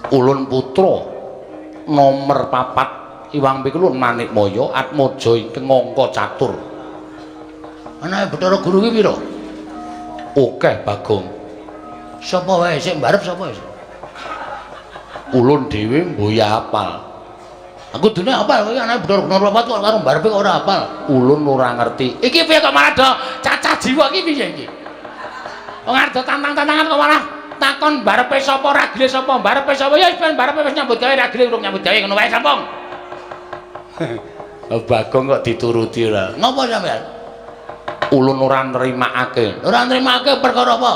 Ulun putra nomor 4 Iwang Pikulun Manikmaya Atmaja ingkang angka catur. Anake Bathara Guru ki pira? Akeh Bagong. Sapa wae sing mbarep sapa wis? Ulun dhewe mboya apal. Aku dene apal kowe anake Bathara Guru nomor 4 kok karo mbarepe kok ora apal. Ulun ora ngerti. Iki piye kok malah do cacah jiwa iki piye iki? Wong arep tantang-tantangan kok malah takon barepe sapa ragile sapa barepe sapa ya ben barepe wis nyambut gawe ragile urung nyambut gawe ngono wae sampung. Bagong kok dituruti ora. Napa sampean? Ulun ora nrimakake. Ora nrimakake perkara apa?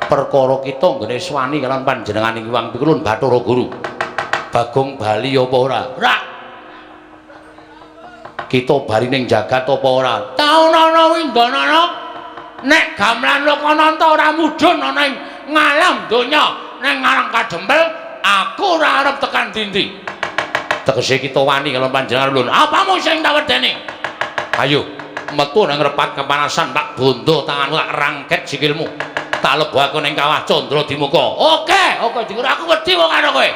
Perkara kita nggone swani kalian panjenengan Iwang Pikulun Bathara Guru. Bagong bali apa ora? Ora. Kita bali ning jagat apa ora? Taunana windanana nek gamelan Lokananta ora mudhun ana ing ngalam donya neng ngarang kadempel aku ora arep tekan dindi tegese kita wani kalau panjenengan ulun apamu sing tak wedeni ayo metu nang repat kepanasan tak bondo tanganmu tak rangket sikilmu tak lebokake ning kawah Candra Dimuka oke dikur aku wedi kok karo kowe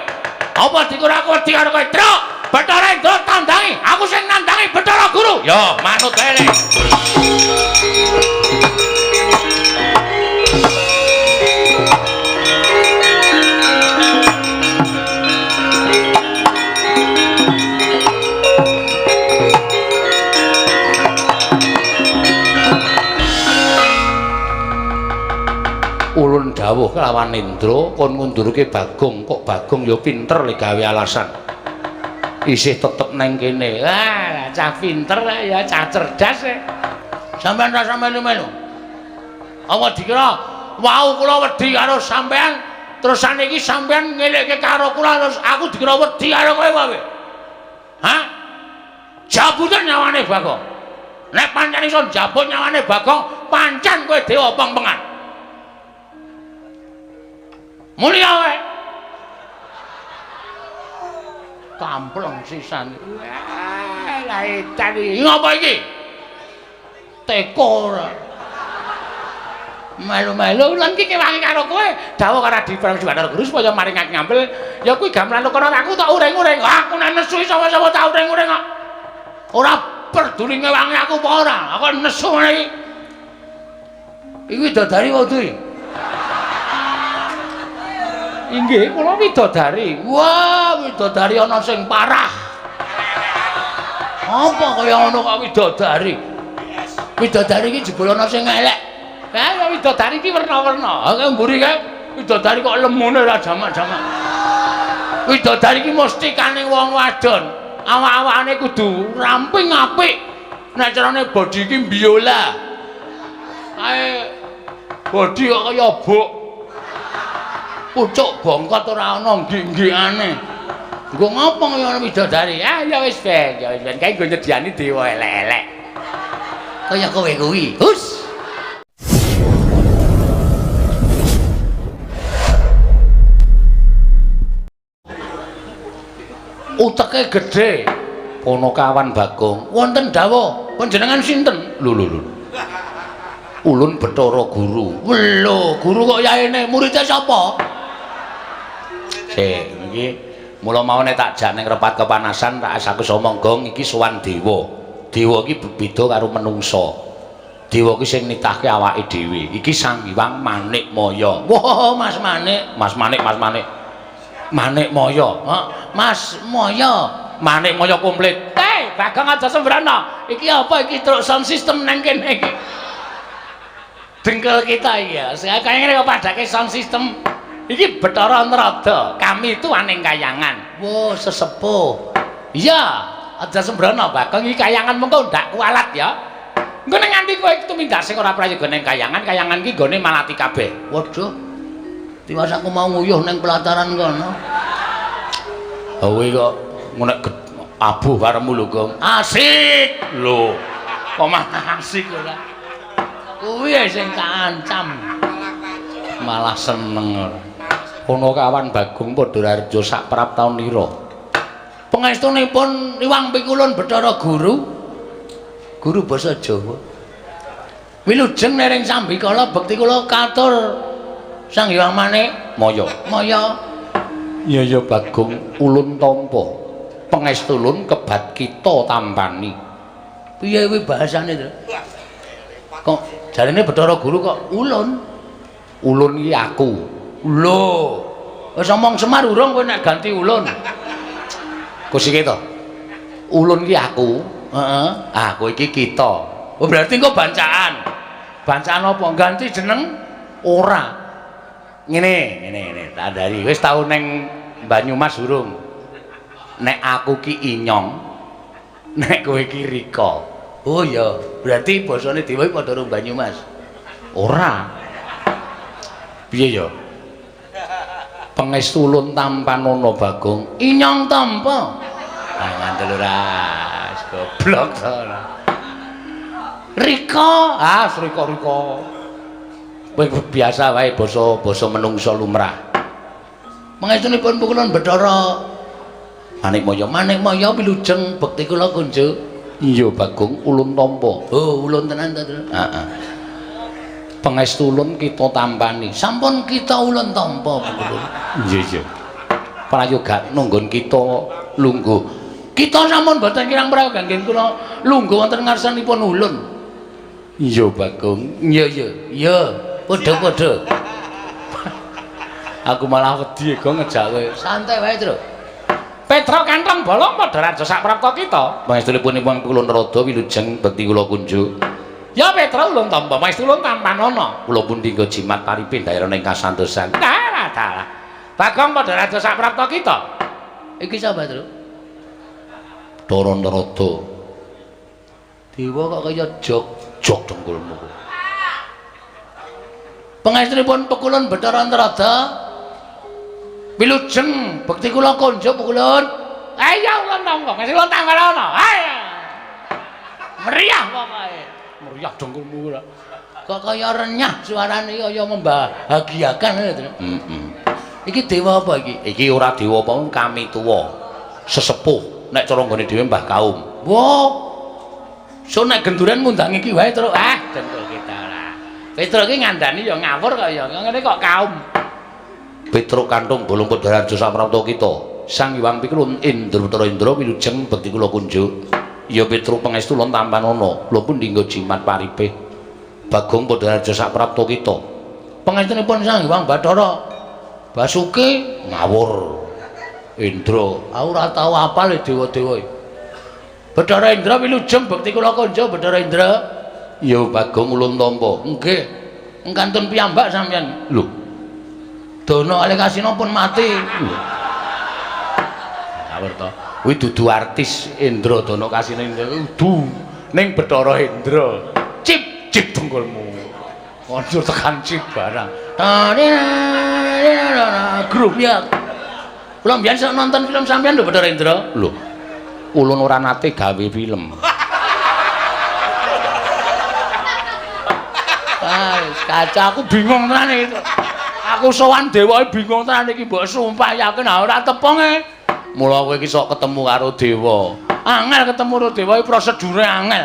apa dikur aku wedi karo kowe truk Bathara Indra tandangi aku sing nandangi Bathara Guru yo manut wae ulun dawuh kelawan Indra kon ngundurke Bagong kok Bagong ya pinter le gawe alasan isih tetep neng kene wah cah pinter ya cah cerdas sampean ra melu-melu apa dikira wau kula wedi karo sampean terus saniki sampean ngelekke karo kula terus aku dikira wedi karo kowe wae hah jabutan nyawane Bagong nek pancen iso jabut nyawane Bagong pancen kowe dewa peng-pengan mulia wae kampleng sisan lah edan iki ngapa iki teko ora melu-melu lan iki kewangi karo kowe dawuh karo Diprang Bathara Guru supaya maringake ngampil ya kuwi gamelan Lokananta aku tak uring-uring aku nek nesu sapa-sapa tak uring-uring kok ora peduli ngewangi aku apa ora aku nesu ngene iki widodari wae iki inggih kula widodari. Wah, widodari ana sing parah. Apa kaya ngono kok widodari? Widodari iki jebul ana sing elek. Ya widodari iki werna-werna. Kaya mburi kae widodari kok lemune ora jamak-jamak. Widodari iki mesti kaning wong wadon. Awak-awakane kudu ramping apik. Nek carane bodi iki biola. Kae bodi kok kaya bok. Pucuk bongkot ora ana nggih-nggihane. Nggo ngopo kaya ana widodari? Ah ya wis ben, kae nggo nyediani dewa elek-elek. Kaya kowe kuwi. Hus. Uteke gedhe. Ponokawan Bagong. Wonten dawuh, panjenengan sinten? Lho. Ulun Bathara Guru. Lho, guru kok yaene muridé sapa? Iki mula maune tak jak ning repat kepanasan tak asaku somonggong iki sowan dewa. Dewa iki beda karo menungsa. Dewa iki sing nitahke awake dhewe. Iki Sang Hyang Manikmaya. Wah, Mas Manik. Manikmaya. Mas Maya. Manikmaya komplit. Bagong aja sembrana. Iki apa iki truk sound system nang kene iki. Dengkel kita iya. Saya kayaknya kok padake sound system. Iki Bathara Narada, kami itu aning kayangan. Wah, sesepuh. Iya, aja sembrono, Bagong iki kayangan mengko ndak kualat ya. Engko ning nganti kowe tumindak sing ora prayoga ning kayangan iki gone malati kabeh. Waduh. Tiwas aku mau nguyuh ning pelataran kono. Kowe kok ngonek abuh karemu lho, Gong. Asik lho. Kok malah asik ora. Kuwi sing kancam. Malah seneng. Ponokawan Bagong Padarareja sak praptaun nira. Pangestunipun Iwang Pikulun Bathara Guru. Guru basa Jawa. Wilujeng nering sambikala bekti kula katur Sang Hyang Manik Moyo. Iya Bagong ulun tampa. Pangestu ulun kebat kita tampani. Piye kuwi bahasane to? Kok jarine Bathara Guru kok ulun? Ulun iki aku. Lho. Wis omong Semar urung kowe nek ganti ulun. Kusike to. Ulun iki aku. Heeh. Ah kowe iki kita. Oh berarti engko bancaan. Bancaan apa? Ganti jeneng ora. Ngene tak dari wis tau ning Banyumas urung. Nek aku ki Inyong, nek kowe ki Rika. Oh iya, berarti basane dhewe padha karo Banyumas. Ora. Piye ya? Pangestu ulun tampanana Bagong. Inyong tampa. Ah ngandel ora. Goblok to. Rika, Rika. Kowe biasa wae basa menungsa lumrah. Pangestunipun pukulan Bathara Manikmaya wilujeng bekti kula kunjuk. Iya Bagong ulun tampa. Oh, ulun tenan to. Heeh. Pangestu ulun kita tampani. Sampun kita ulun tampa pukulun. Iya. Prayoga nunggon kita lungguh. Kita sampun boten kirang prayoga nggih kula lungguh wonten ngarsanipun ulun. Iya Bagong. Iya. Padha-padha. Aku malah wedi kok ngejak kowe. Santai wae, Tru. Petra kantong bolong padha raja sak prapta kita. Pangestunipun Kulon Rada wilujeng bekti kula kunjuk. Ya Petra ulun tampa, pangestu ulun tampanana. Kula pun dinggo jimat paripin daerahing kasantosan. Dalah. Bagong padha raja sak prapta kita. Iki sapa, Tru? Doron Rada. Dewa kok kaya jog dengkulmu. Pangestunipun Pukulun Bathara Antarada wilujeng bekti kula konjuk Pukulun. Ayo ulun tampa, mesti ulun tampanana. Ayo. Meriah pokoke. Meriah dengkulmu ora. Kok kaya renyah suarane kaya membahagiakan ngono. Iki dewa apa iki? Iki ora dewa apa kami tuwa. Sesepuh nek cara nggone dhewe Mbah Kaum. Wah. So nek genduran ngundangi iki wae terus dengkul kita ora. Petruk iki ngandani ya ngawur kok ya. Ngene kok Kaum. Petruk kantung bolong padha raja sak prapta kita. Sang Hyang Pikulun Indra wilujeng bekti kula kunjuk. Ya Petruk pangestu ulun tampanana. Kula pun dinggo jimat paripih. Bagong padha raja sak prapta kita. Pangestunipun Sang Hyang Bathara Basuki ngawur. Indra, aku ora tau apal dewa-dewa. Bathara Indra wilujeng bekti kula kunjuk Bathara Indra. Ya Bagong ulun tampa. Nggih. Engkantun piyambak sampeyan. Lho. Dana Alekasina pun mati. Ngawur to. Kuwi dudu artis Indra Dana Kasina kudu ning Bathara Indra. Cip dengkulmu. Kondur tekan cip barang. Grup ya. Kula mbiyen sok nonton film sampeyan lho Bathara Indra. Lho. Ulun ora nate gawe film. Kaca aku bingung tenan iki. Aku sowan dewa bingung tenan iki mbok sumpah yakin ora tepung e. Mula kowe iki sok ketemu karo dewa. Angel ketemu karo dewa iki prosedure angel.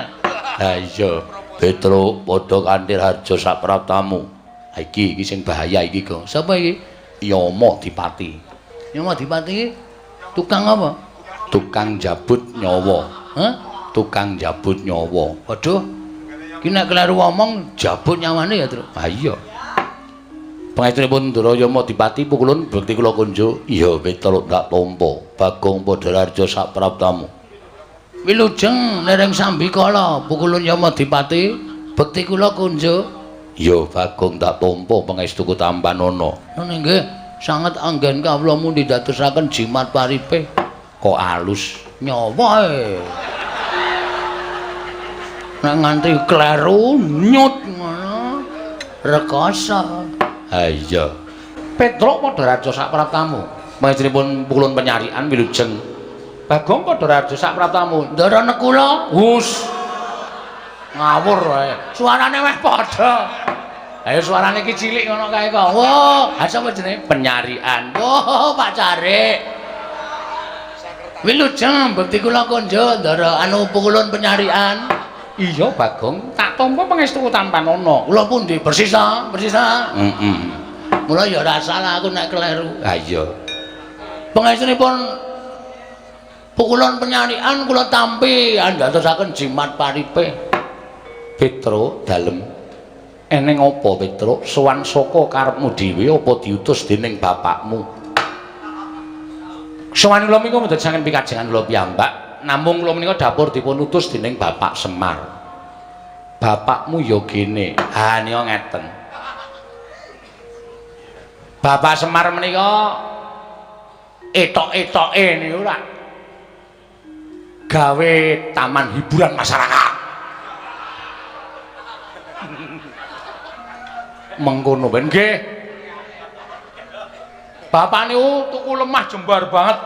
Ha iya. Petruk padha kanthi harja sak praptamu. Ha iki sing bahaya iki kok. Sapa iki? Yama Dipati. Yama Dipati iki tukang apa? Tukang jabut nyawa. Hah? Tukang jabut nyawa. Waduh. Ki nek kleru ngomong jabut nyawane ya, Tru. Ha iya. Pangestunipun Yama Dipati Pukulun bekti kula kunjuk. Iya Petruk ndak tampa. Bagong padha raja sak praptamu. Wilujeng lereng Sambikala Pukulun Yama Dipati bekti kula kunjuk. Iya Bagong ndak tampa pangestuku tampanana. Ngene nggih, sanget anggen kawula mundi dadosaken jimat paripih. Kok alus nyawa e. Nek nganti kleru nyut ngono rekoso. Ha iya. Petruk padha raja sak praptamu. Pangestunipun Pukulun Penyarian wilujeng. Bagong padha raja sak praptamu. Ndara nekula. Hus. Ngawur wae. Suarane weh padha. Ayo suarane iki cilik ngono kae kok. Wah, sapa jenenge? Penyarian. Wah, Pak Carik. Wilujeng bekti kula konjo ndara Pukulun Penyarian. Iya Bagong, tak tampa pangestu tampanana. Kula pundi bersisa. Mula ya ora salah aku nek kleru. Ha iya. Pengesunipun pukulan penyanian kula tampi andadosaken jimat paripe. Petro dalem. Eneng apa Petro? Sowan saka karepmu dhewe apa diutus dening bapakmu? Sowan kula menika mboten saking pikajengan kula piyambak, namung kula menika dapur dipun utus dening Bapak Semar. Bapakmu ya gene. Ha nika ngeten. Bapak Semar menika etok-etoke niku lak gawe taman hiburan masyarakat. Mengkono ben nggih. Bapak niku tuku lemah jembar banget.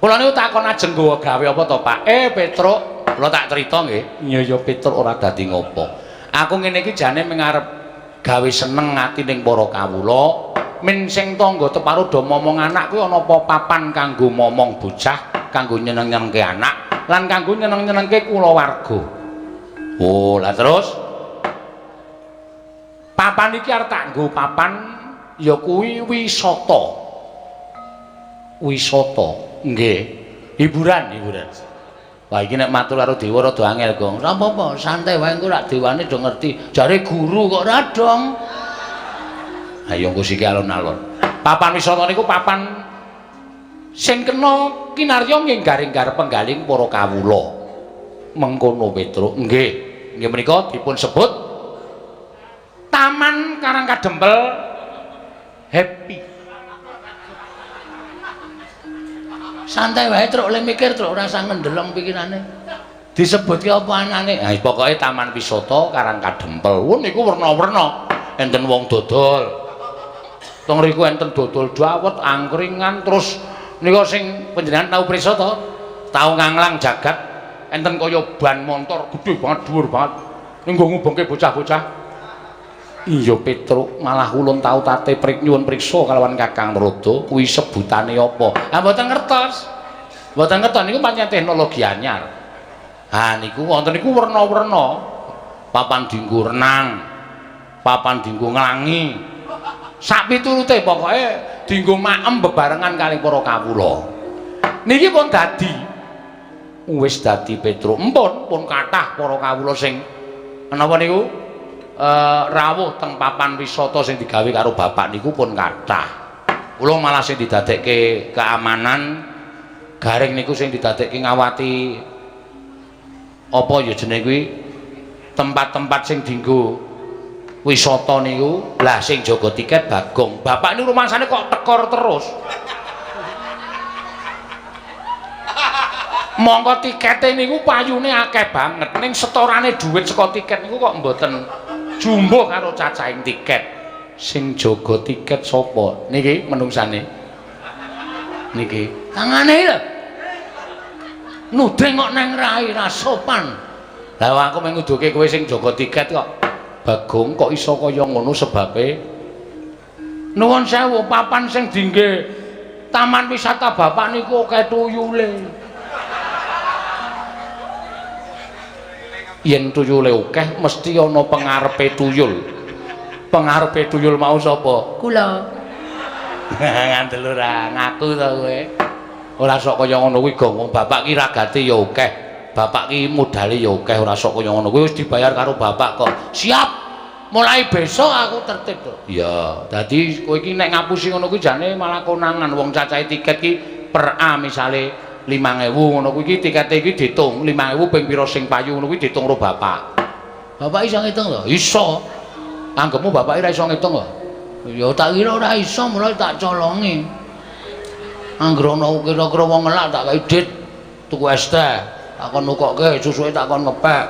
Kula niku takon ajeng gawe apa to, Pak? Petruk, kula tak crita nggih. Iya ya Petruk ora dadi ngopo. Aku ngene iki jane mengarep gawe seneng ati ning para kawula. Men sing tangga teparo do momong anak kuwi ana apa papan kanggo momong bocah, kanggo nyeneng-nyenengke anak, lan kanggo nyeneng-nyenengke kulawarga. Oh, lah terus papan iki arep tak nggo papan ya kuwi wisata. Wisata, nggih. Hiburan. Wah iki nek matur karo dewa rada angel, Gong. Ora apa-apa, santai wae engko rak dewane do ngerti. Jare guru kok ora dong. Ayo engko siki alon-alon. Papan wisata niku papan sing kena kinarya nggih garing penggaling para kawula. Mengkono Petruk. Nggih. Nggih menika dipun sebut Taman Karangkadempel Happy. Santai wae Truk, le mikir Truk, ora usah ngendeleng pikirane. Disebutke apa anane? Ha pokoke Taman Wisata Karangkadempel. Niku werna-werna. Enten wong dodol. Teng riku enten dodol dawet, angkringan, terus nika sing panjenengan tau prisa to? Tau nganglang jagat. Enten kaya ban motor gedhe banget, dhuwur banget. Ning nggo ngubungke bocah-bocah. Iya Petruk, malah ulun tau tate nyuwun priksa kalawan Kakang Narada, kuwi sebutane apa? Ah mboten ngertos. Mboten ngertos niku pancen teknologi anyar. Ha niku wonten niku werna-werna. Papan dienggo renang, papan dienggo nglangi. Sak piturute pokoke dienggo maem bebarengan kali para kawula. Niki pun dadi wis dadi Petruk. Pun kathah para kawula sing menapa niku rawuh teng papan wisata sing digawe karo bapak niku pun kathah. Kula malah sing didadekke keamanan garing niku sing didadekke ngawati apa ya jenenge kuwi tempat-tempat sing dienggo wisata niku. Lah sing jaga tiket Bagong. Bapak niku rumangsane kok tekor terus. Monggo tikete niku payune akeh banget. Ning setorane dhuwit saka tiket niku kok mboten jumbo karo cacahing tiket. Sing jaga tiket sapa? Niki menungsane. Niki. Tangane lho. Nudeng kok nang rai ra sopan. Lah aku mung nguduke kowe sing jaga tiket kok. Bagong kok iso kaya ngono sebabe? Nuwun sewu, papan sing dingge taman wisata bapak niku akeh tuyule. Yen tuyule akeh mesti ana pengarepe tuyul. Pengarepe tuyul mau sapa? Kula. Ngandel ora ngaku to kowe. Ora sok kaya ngono kuwi Gong, wong bapak ki ragate ya akeh. Bapak ki modale ya akeh, ora sok kaya ngono kuwi wis dibayar karo bapak kok. Siap. Mulai besok aku tertib to. Iya, dadi kowe iki nek ngapusi ngono kuwi jane malah konangan wong cacahe tiket ki per A misale 5.000 ngono kuwi iki tikete iki ditung 5.000 ping pira sing payu ngono kuwi ditung karo bapak. Bapak iso ngitung to? Iso. Anggepmu bapak ora iso ngitung to? Ya tak kira ora iso mulai tak colongi. Angger ana kira-kira wong ngelak tak kei dit tuku es teh. Takon nukokke susuke takon ngepek.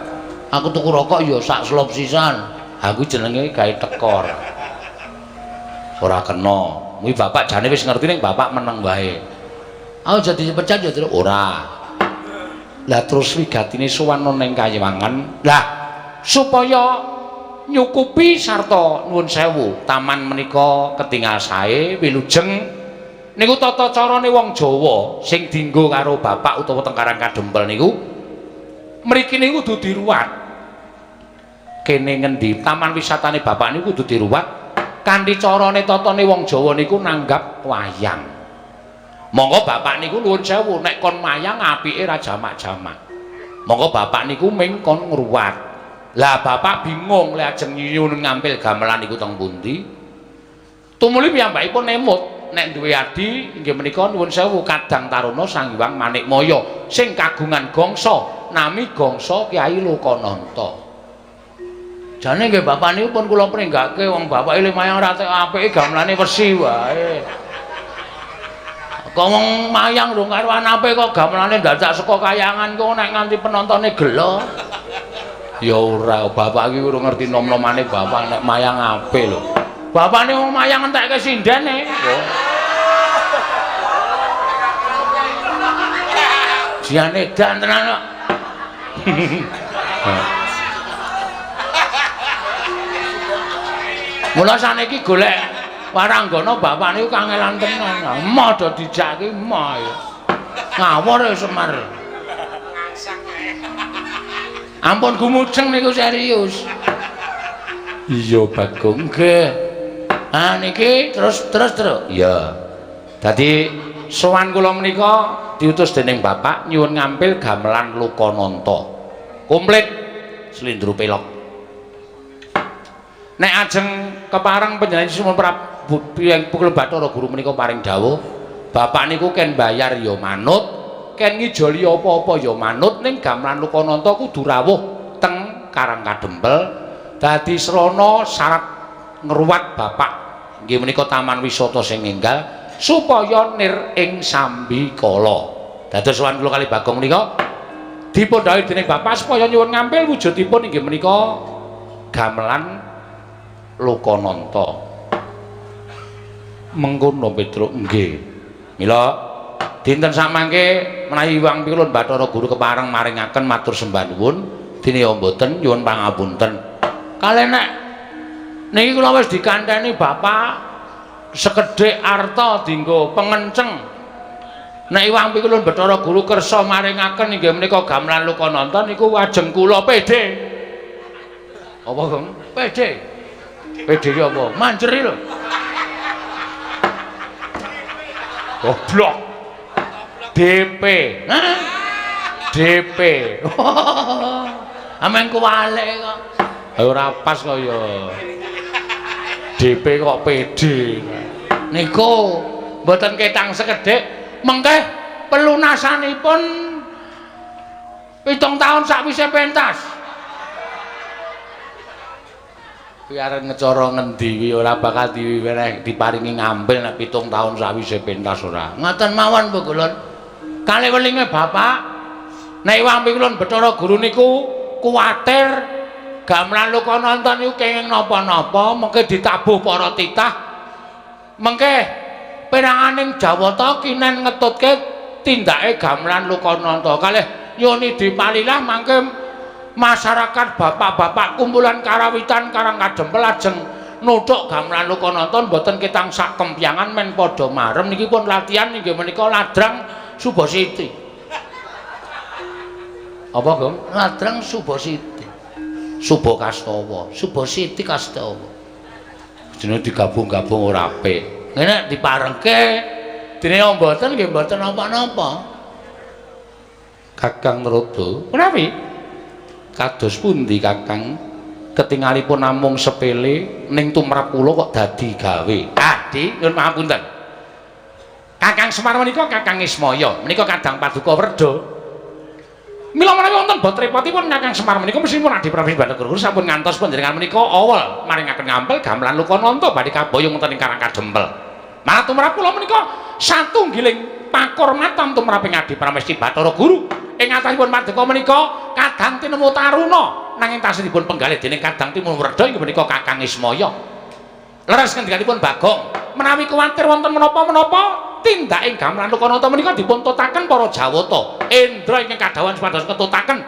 Aku tuku rokok ya sak slop sisan. Aku jenenge gawe tekor. Ora kena. Kuwi bapak jane wis ngerti ning bapak meneng wae. Aku jadi pecat ya terus ora. Lah terus wigatine sowan ning Kayewangan. Lah supaya nyukupi sarta nuwun sewu, taman menika ketingal sae, wilujeng. Niku tata carane wong Jawa sing dienggo karo bapak utawa teng Karangkadempel niku mriki niku kudu diruwat. Kene ngendi taman wisatane bapak niku kudu diruwat. kanthi carane tatane wong Jawa niku nanggap wayang. Monggo bapak niku nuwun sewu nek kon mayang apike ra jamak-jamak. Monggo bapak niku ming kon ngruwat. Lah bapak bingung lek ajeng nyuwun ngampil gamelan niku teng pundi. Tumuli piyambakipun nemut nek duwe adi inggih menika nuwun sewu Kadang Taruna Sang Hyang Manikmaya sing kagungan gongso nami gongso Kyai Lokananta. Jane nggih bapak niku pun kula pringgake wong bapak ile mayang rate apike gamelane wesi wae. Kok wong mayang rung karuan apik kok gamelane dadak saka kayangan kok nek nganti penontone gelo. Ya ora, bapak iki ora ngerti nom-nomane bapak nek mayang apik lho. Bapakne wong mayang entekke sindene. Siane dan tenan kok. Mula saniki golek waranggana bapak niku kangelan tenan. Emoh do dijake emoh ya. Ngawur Semar. Ampun gumujeng niku serius. Iya Bagong nggih. Ah niki terus. Iya. Dadi sowan kula menika diutus dening bapak nyuwun ngampil gamelan Lokananta. Komplit slindro pelok. Nek ajeng kepareng panjenengan sumun Prabu Pukul Bathara Guru menika paring dawuh, bapak niku ken bayar ya manut, ken ngijoli apa-apa ya manut ning gamelan Lokananta kudu rawuh teng Karang Kadempel. Dadi srana syarat ngruwat bapak nggih menika taman wisata sing enggal supaya nir ing sambikala. Dados sowan kula kali Bagong menika dipun dawuh dening bapak supaya nyuwun ngampil wujudipun inggih menika gamelan Lokananta. Mengkono Petruk nggih. Mila dinten samangke menawi Hyang Pilun Bathara Guru kepareng maringaken matur sembah nuwun dene mboten nyuwun pangapunten. Kalih nek niki kula wis dikantheni bapak sekedhik arta dienggo pengenceng. Nek Hyang Pilun Bathara Guru kersa maringaken inggih menika gamelan Lokananta niku ajeng kula pede. Apa, Gong? Pede. Pede ki apa? Manjeri lho. Goblok. DP. Hah? DP. Ameng kuwalik kok. Ora pas kaya. DP kok pede. Niku mboten ketang sekedhik, mengke pelunasanipun 7 tahun sakwise pentas. Biar ngecara ngendi kuwi ora bakal diparingi ngampil nek 7 tahun sawise pentas ora. Ngoten mawon Bu Kulon. Kalih welinge bapak nek Hyang Pilun Bathara Guru niku kuwatir gamelan Lokananta niku kenging napa-napa mengke ditabuh para titah. Mengke peranganing Jawata kinen ngetutke tindake gamelan Lokananta. Kalih nyuni dipalilah mangke masyarakat bapak-bapak kumpulan karawitan Karang Kadempel ajeng nuthuk gamelan Lokananta mboten ketang sak kempyangan men padha marem niki pun latihan inggih menika ladrang Subasiti. Apa, Gong? Ladrang Subasiti. Suba Kastawa, Subasiti Kastawa. Jenenge digabung-gabung ora apik. Nek diparengke dene mboten nggih mboten napa-napa. Kakang Narada. Menawi kados pundi Kakang ketingalipun namung sepele ning tumrap kula kok dadi gawe. Adi, nyuwun pangapunten. Kakang Semar menika Kakang Ismaya, menika Kadang Paduka Werda. Mila menawi wonten bot repotipun Kakang Semar menika mesti pun Adi Prabu Bathara Guru sampun ngantos panjenengan menika awal maringaken ngampil gamelan Lokananta badhe kaboyong wonten ing Karang Kadempel. Malah tumrap kula menika satunggiling pakurmatan tumraping Adi Pramesti Bathara Guru. Ing atasipun paduka menika Kadang tinemu Taruna nanging tasihipun penggalih dening Kadang Timur Werda inggih menika Kakang Ismaya. Leres ngendikanipun Bagong, menawi kuwatir wonten menapa-menapa tindake gamelan Lokananta menika dipun tutaken para Jawata. Indra ingkang kadhawan supados ketutaken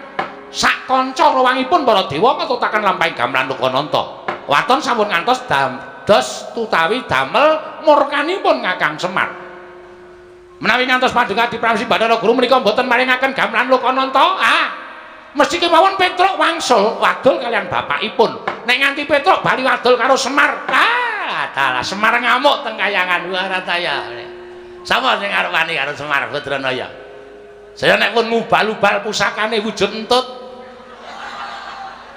sak kanca rawangipun para dewa ketutaken lampahing gamelan Lokananta. Waton sampun ngantos dados tutawi damel murkanipun Kakang Semar. Menawi ngantos paduka Adi Pramesti Bathara Guru menika mboten maringaken gamelan Lokananta, mesti kemawon Petruk wangsul wadul kalian bapakipun. Nek nganti Petruk bali wadul karo Semar, Adalah Semar ngamuk teng kayangan Warataya. Sapa sing arep wani karo Semar Badranaya? Saya nek pun ngubal-ubal pusakane wujud entut.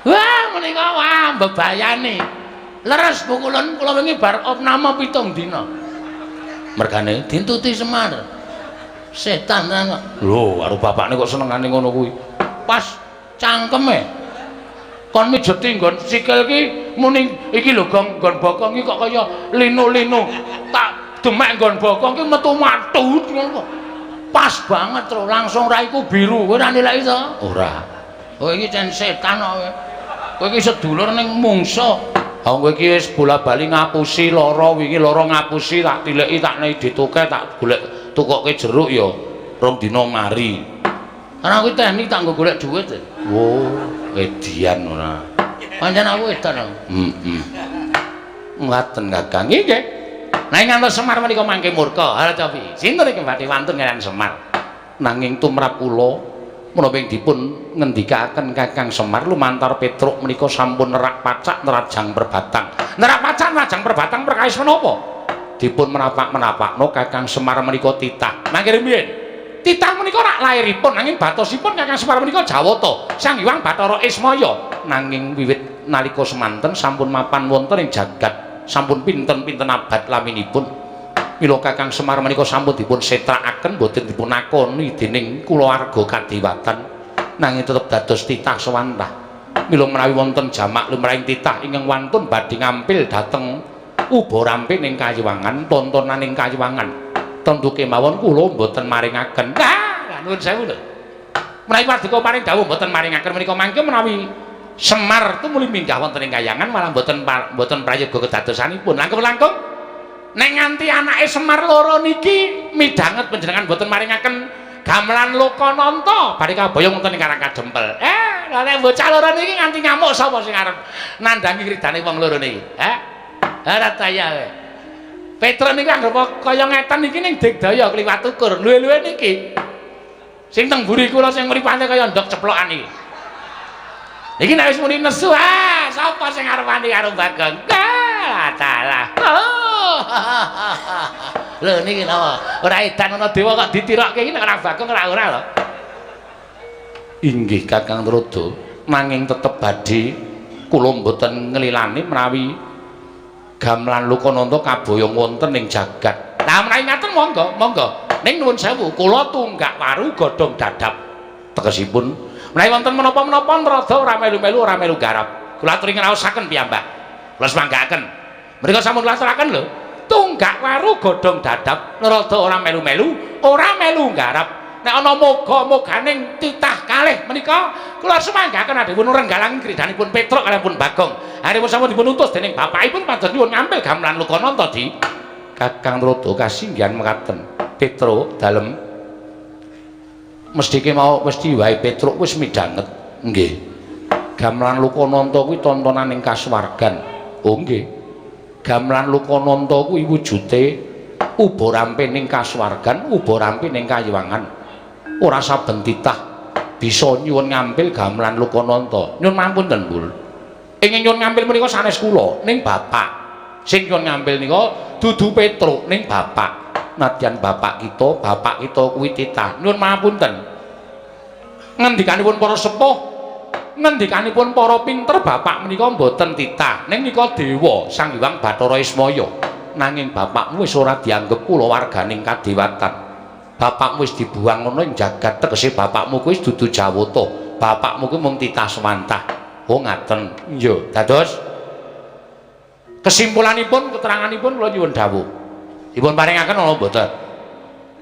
Wah, menika wah bebayane. Leres pukulan kula wingi bar opname 7 dina. Mergane dintuti Semar. Setan tenan kok. Lho, karo bapakne kok senengane ngono kuwi. Pas cangkeme. Kon mijeti nggon sikil ki muni iki lho gong nggon bokong iki kok kaya linu-linu. Tak demek nggon bokong ki metu matut ngono kok. Pas banget lho, langsung raiku biru. Kowe ora nilai to? Ora. Oh iki cen setan kok kowe. Kowe iki sedulur ning mungsa. Ha kowe iki wis bola-bali ngapusi lara wingi lara ngapusi tak tileki tak nei dituke tak golek tukoke jeruk ya rong dina mari. Ana kuwi teknik tak nggo golek dhuwit. Oh, edian ora. Pancen aku edan. Heeh. Ngaten Kakang nggih. Nanging ngantos Semar menika mangke murka. Hara cobi. Sinten iki badhe wantun kalian Semar. Nanging tumrap kula menapa dipun ngendikaken Kakang Semar lumantar Petruk menika sampun nerak pacak nerajang perbatang. Nerak pacak nerajang perbatang perkawis menapa? Dipun menapak-menapakno Kakang Semar menika titah. Mangke riyen titah menika rak lairipun nanging batosipun Kakang Semar menika Jawata Sang Hyang Bathara Ismaya. Nanging wiwit nalika semanten sampun mapan wonten ing jagat sampun pinten-pinten abad laminipun. Mila Kakang Semar menika sampun dipun setrakaken boten dipun akoni dening kulawarga kadewatan nanging tetep dados titah sawantah. Mila menawi wonten jamak lumrahing titah ingkang wantun badhe ngampil dhateng uba rampe ning Kayiwangan tontonan ing Kayiwangan tentu kemawon kula mboten maringaken. Nuwun sewu lho. Menawi paduka paring dawuh mboten maringaken menika mangke menawi Semar tumuli minggah wonten ing Kayangan malah mboten prayoga kedadosanipun. Langkung-langkung nek nganti anake Semar loro niki midhanget panjenengan mboten maringaken gamelan Lokananta badhe kaboyong wonten ing Karang Kadempel. Lha nek bocah loro niki nganti ngamuk sapa sing arep nandangi kridane wong loro niki? Harataya kowe. Petruk niki anggere kaya ngeten niki ning Digdaya kliwat ukur. Luwe-luwe niki. Sing teng mburi kula sing mripate kaya ndok ceplokan iki. Iki nek wis muni nesu, sapa sing arep wani karo Bagong? Dalah. Lho niki napa? Ora edan ana dewa kok ditirokke iki nek ora Bagong ora lho. Inggih Kakang Rodo, nanging tetep badhe kula mboten nglilani menawi gamelan Lokananta kaboyong wonten ing jagat. Lah menawi ngaten monggo, monggo. Ning nuwun sewu, kula tunggak waru godhong dadap. Tegesipun menawi wonten menapa-menapa Narada ora melu-melu ora melu garap. Kula aturi ngraosaken piyambak. Kula semanggaken. Mrika sampun kula aturaken lho. Tunggak waru godhong dadap, Narada ora melu-melu, ora melu garap. Nek ana moga-moganing titah kalih menika kula semanggaken adhipun renggalang kridanipun Petruk kaliyan pun Bagong. Haripun sampun dipun utus dening bapakipun pados nyuwun ngambil gamelan Lokananta di Kakang Narada kasinggihan mekaten. Petruk dalem mestike mau mesti wae Petruk wis midhanget. Nggih. Gamelan Lokananta kuwi tontonan ing kasuwargan. Oh nggih. Gamelan Lokananta kuwi wujude uba rampe ning kasuwargan, uba rampe ning Kayiwangan. Ora saben titah bisa nyuwun ngambil gamelan Lokananta. Nyuwun mapunten, Mbul. Ingin nyuwun ngambil menika sanes kula ning bapak. Sing nyuwun ngambil nika dudu Petruk ning bapak. Nadyan bapak kita kuwi titah. Nyuwun mapunten. Ngendikanipun para sepuh, ngendikanipun para pinter bapak menika mboten titah. Ning nika dewa Sang Hyang Bathara Ismaya. Nanging bapakmu wis ora dianggep kulawarganing kadewatan. Bapakmu wis dibuang ngono ing jagat tegese bapakmu kuwi dudu Jawata. Bapakmu kuwi mung titah semantah. Oh ngaten. Iya, dados kesimpulanipun keteranganipun kula nyuwun dawuh. Dipun paringaken ana mboten?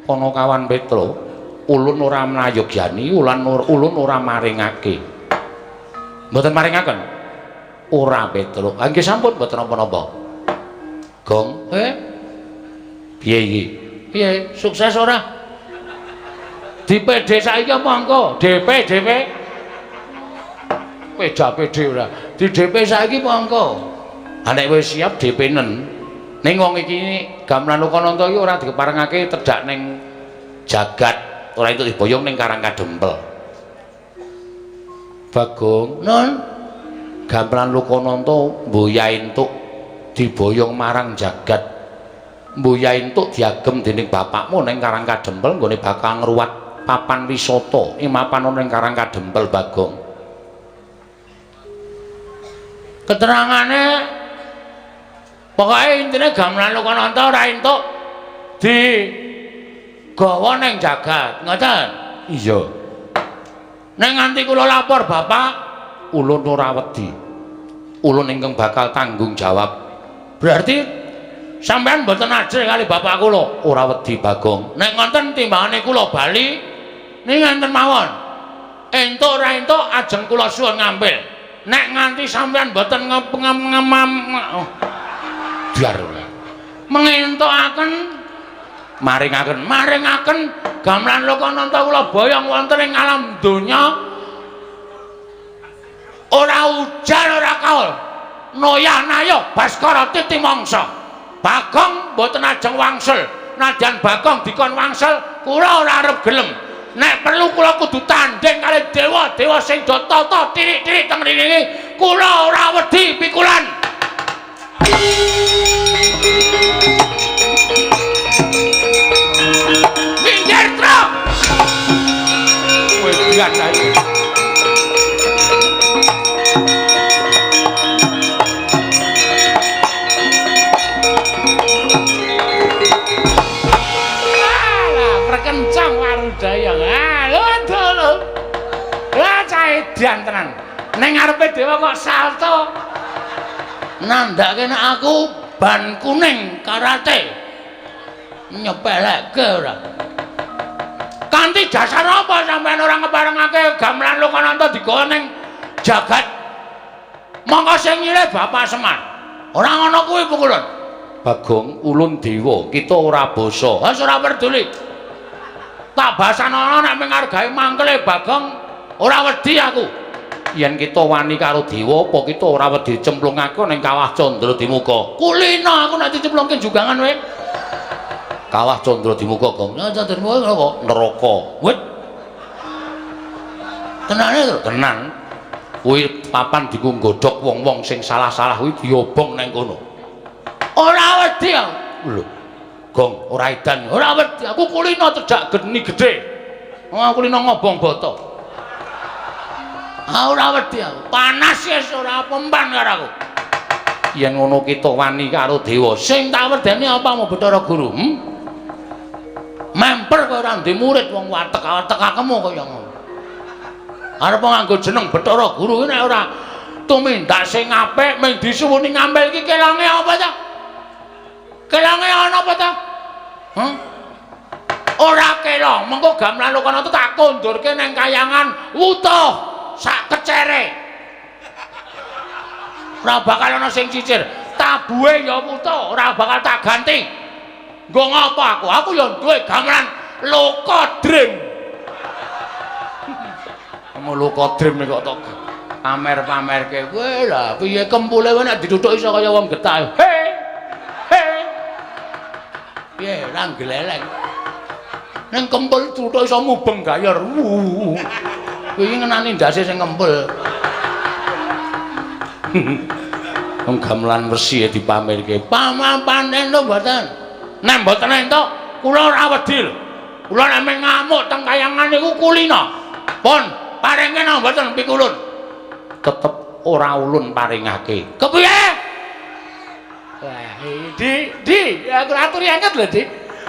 Ana kawan Petruk, ulun ora mnayogyani, ulun ora maringake. Mboten maringaken? Ora Petruk. Nggih sampun mboten napa-napa. Gong, piye iki? Piye? Sukses ora? DPD saiki apa engko? DP. PD ora. Di DP saiki apa engko? Nek wis siap DP-nen. Ning wong iki gamelan Lokananta iki ora dikeparengake tedhak ning jagat, ora entuk diboyong ning Karang Kadempel. Bagong, non. Gamelan Lokananta mboya entuk diboyong marang jagat. Mbuya entuk diagem dening bapakmu ning Karang Kadempel nggone bakal ngruwat papan wisata ing mapan ning Karang Kadempel Bagong. Keterangane pokoke intine Gamelan Lokananta ora entuk digawa ning jagat, ngoten? Iya. Ning nganti kula lapor bapak, ulun ora wedi. Ulun ingkang bakal tanggung jawab. Berarti sampean mboten ajrih kali bapak kula, ora wedi Bagong. Nek ngoten timbangane kula bali ning ngenten mawon. Entuk ora entuk ajeng kula suwun ngambil. Nek nganti sampean mboten biar mengentukaken maringaken Gamelan Lokananta kula boyong wonten ing alam donya. Ora ujan ora kaul. Noyah-nayah Baskara titi mangsa. Bagong mboten ajeng wangsul, nadyan Bagong dikon wangsul, kula ora arep gelem. Nek perlu kula kudu tanding kali dewa-dewa sing do tata tirik-tirik teng mriki, kula ora wedi pikulan. Minggir truk. Kowe biat ae. Kencang warudaya. Lho. Lah cah edan tenan. Ning ngarepe dewa kok salto. Nandhake nek aku ban kuning karate. Nyepelekke ora. Kanthi dasar apa sampean ora ngeparengake Gamelan Lokananta digawa ning jagat? Mongko sing nyilih Bapak Semar. Ora ngono kuwi pukulun. Bagong ulun dewa, kita ora basa. Wis ora peduli. Tak basana nek mengargai mangkele Bagong ora wedi aku. Yen kita wani karo dewa apa kita ora wedi cemplungake ning Kawah Candra Dimuka. Kulina aku nek dicemplungke jugangan wae. Kawah Candra Dimuka, Gong. Candra Dimuka kok neraka. Wit. Tenane to? Tenan. Kuwi papan diku nggodhog wong-wong sing salah-salah kuwi diobong ning kono. Ora wedi aku. Lho. Gong, ora edan, ora wedi. Aku kulino cedhak geni gedhe. Aku kulino ngobong boto. Ora wedi aku. Panas wis ora pempan karo aku. Yen ngono kita wani karo dewa, sing tak wedeni apa mau Bathara Guru? Memper kowe ora ndek murid wong watek-watek akemu kaya ngono. Arep nganggo jeneng Bathara Guru nek ora tumindak sing apik mung disuwuni ngambil iki kelange apa ta? Kelange ana apa ta? Ora kelong, mengko Gamelan Lokananta tak kondurke ning kayangan utuh sak kecere. Ora bakal ana sing cicir. Tabuhe ya utuh, ora bakal tak ganti. Nggo ngopo aku? Aku ya duwe gamelan Lokodrim. Kamu Lokodrim nek kok pamer-pamerke kowe lah piye kempule kowe nek dituthuk iso kaya wong getah. Piye ora gleleng. Ning kempul tuthuk iso mubeng gayor. Kuwi ngenani ndase sing kempul. Wong gamelan Resi dipamerke. Pamampanen lho mboten. Nek mboten entuk kula ora wedi lho. Kula nek ngamuk teng kayangan niku kulina. Pun paringe napa mboten pikulun. Tetep ora ulun paringake. Kepiye? Wah, Di, aku aturi angkat lho, Di.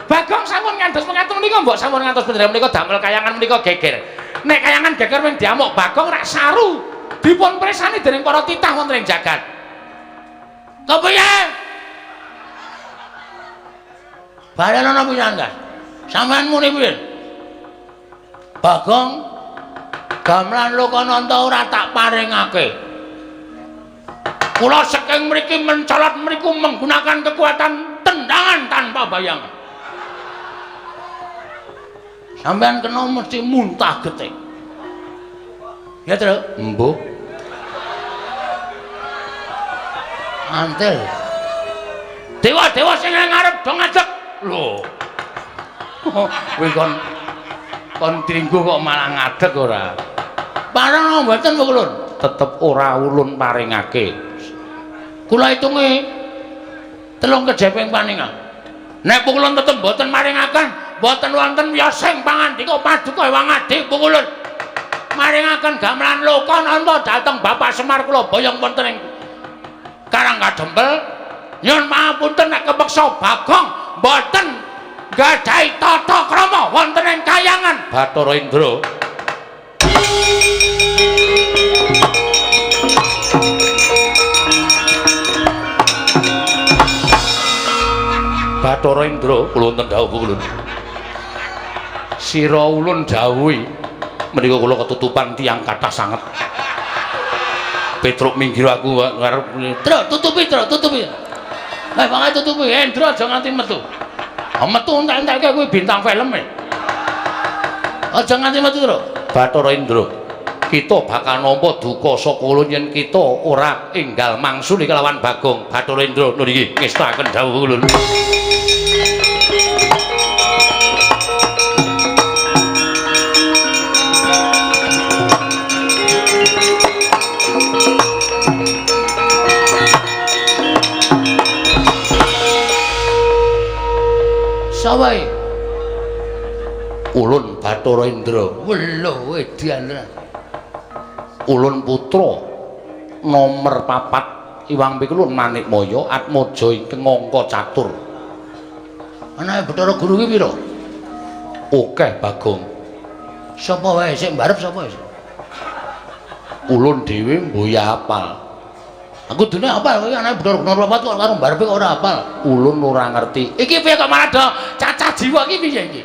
Bagong sampun ngantos mengatur menika mbok sampun ngantos bendera menika damel kayangan menika geger. Nek kayangan geger wing diamuk Bagong rak saru dipun presani dening para titah wonten ing jagat. Kepiye? Bareng ana pinangga. Sampeyan muni piye? Bagong Gamelan Lokananta ora tak paringake. Kula saking mriki mencolot mriku menggunakan kekuatan tendangan tanpa bayangan. Sampeyan kena mesti muntah getik. Ya, Tru? Mbuh. Antel. Dewa-dewa sing ngarep do ngajak. Lho. Kowe kon tringgo kok malah ngadeg ora. Parang mboten kok ulun. Tetep ora ulun paringake. Kula hitunge telung kejeping paningal. Nek pukulun tetep mboten maringaken, mboten wonten wiyosing pangandika paduka Hyang Adi pukulun. Maringaken gamelan Lokananta dhateng Bapak Semar kula boyong wonten ing Karang Kadempel. Nyuwun pangapunten nek kepeksa Bagong mboten gadhahi tata krama wonten ing Kahyangan Bathara Indra. Bathara Indra kula wonten dawuh kula. Sira ulun dawuhi menika kula ketutupan tiyang kathah sanget. Petruk minggir aku ngarep Tru tutupi. Bangke tutupi Indra aja nganti metu. Metu entek-entekke kuwi bintang film e. Aja nganti metu Tru. Bathara Indra, kita bakal nampa duka saka ulun yen kita ora enggal mangsuli kelawan Bagong. Bathara Indra niki ngestaken dawuh ulun. Sawai ulun Bathara Indra weluh edian ulun putra nomor 4 Iwang Pikulun Manikmaya Atmaja ingkang angka catur. Anake Bathara Guru ki pira? Akeh Bagong. Sapa wae sing mbarep sapa? Ulun dhewe mboya apal. Aku dene apal kowe anake Bathara Guru nomor 4 kok karo mbarepe kok ora apal. Ulun ora ngerti. Iki piye kok malah do cacah jiwa iki piye iki?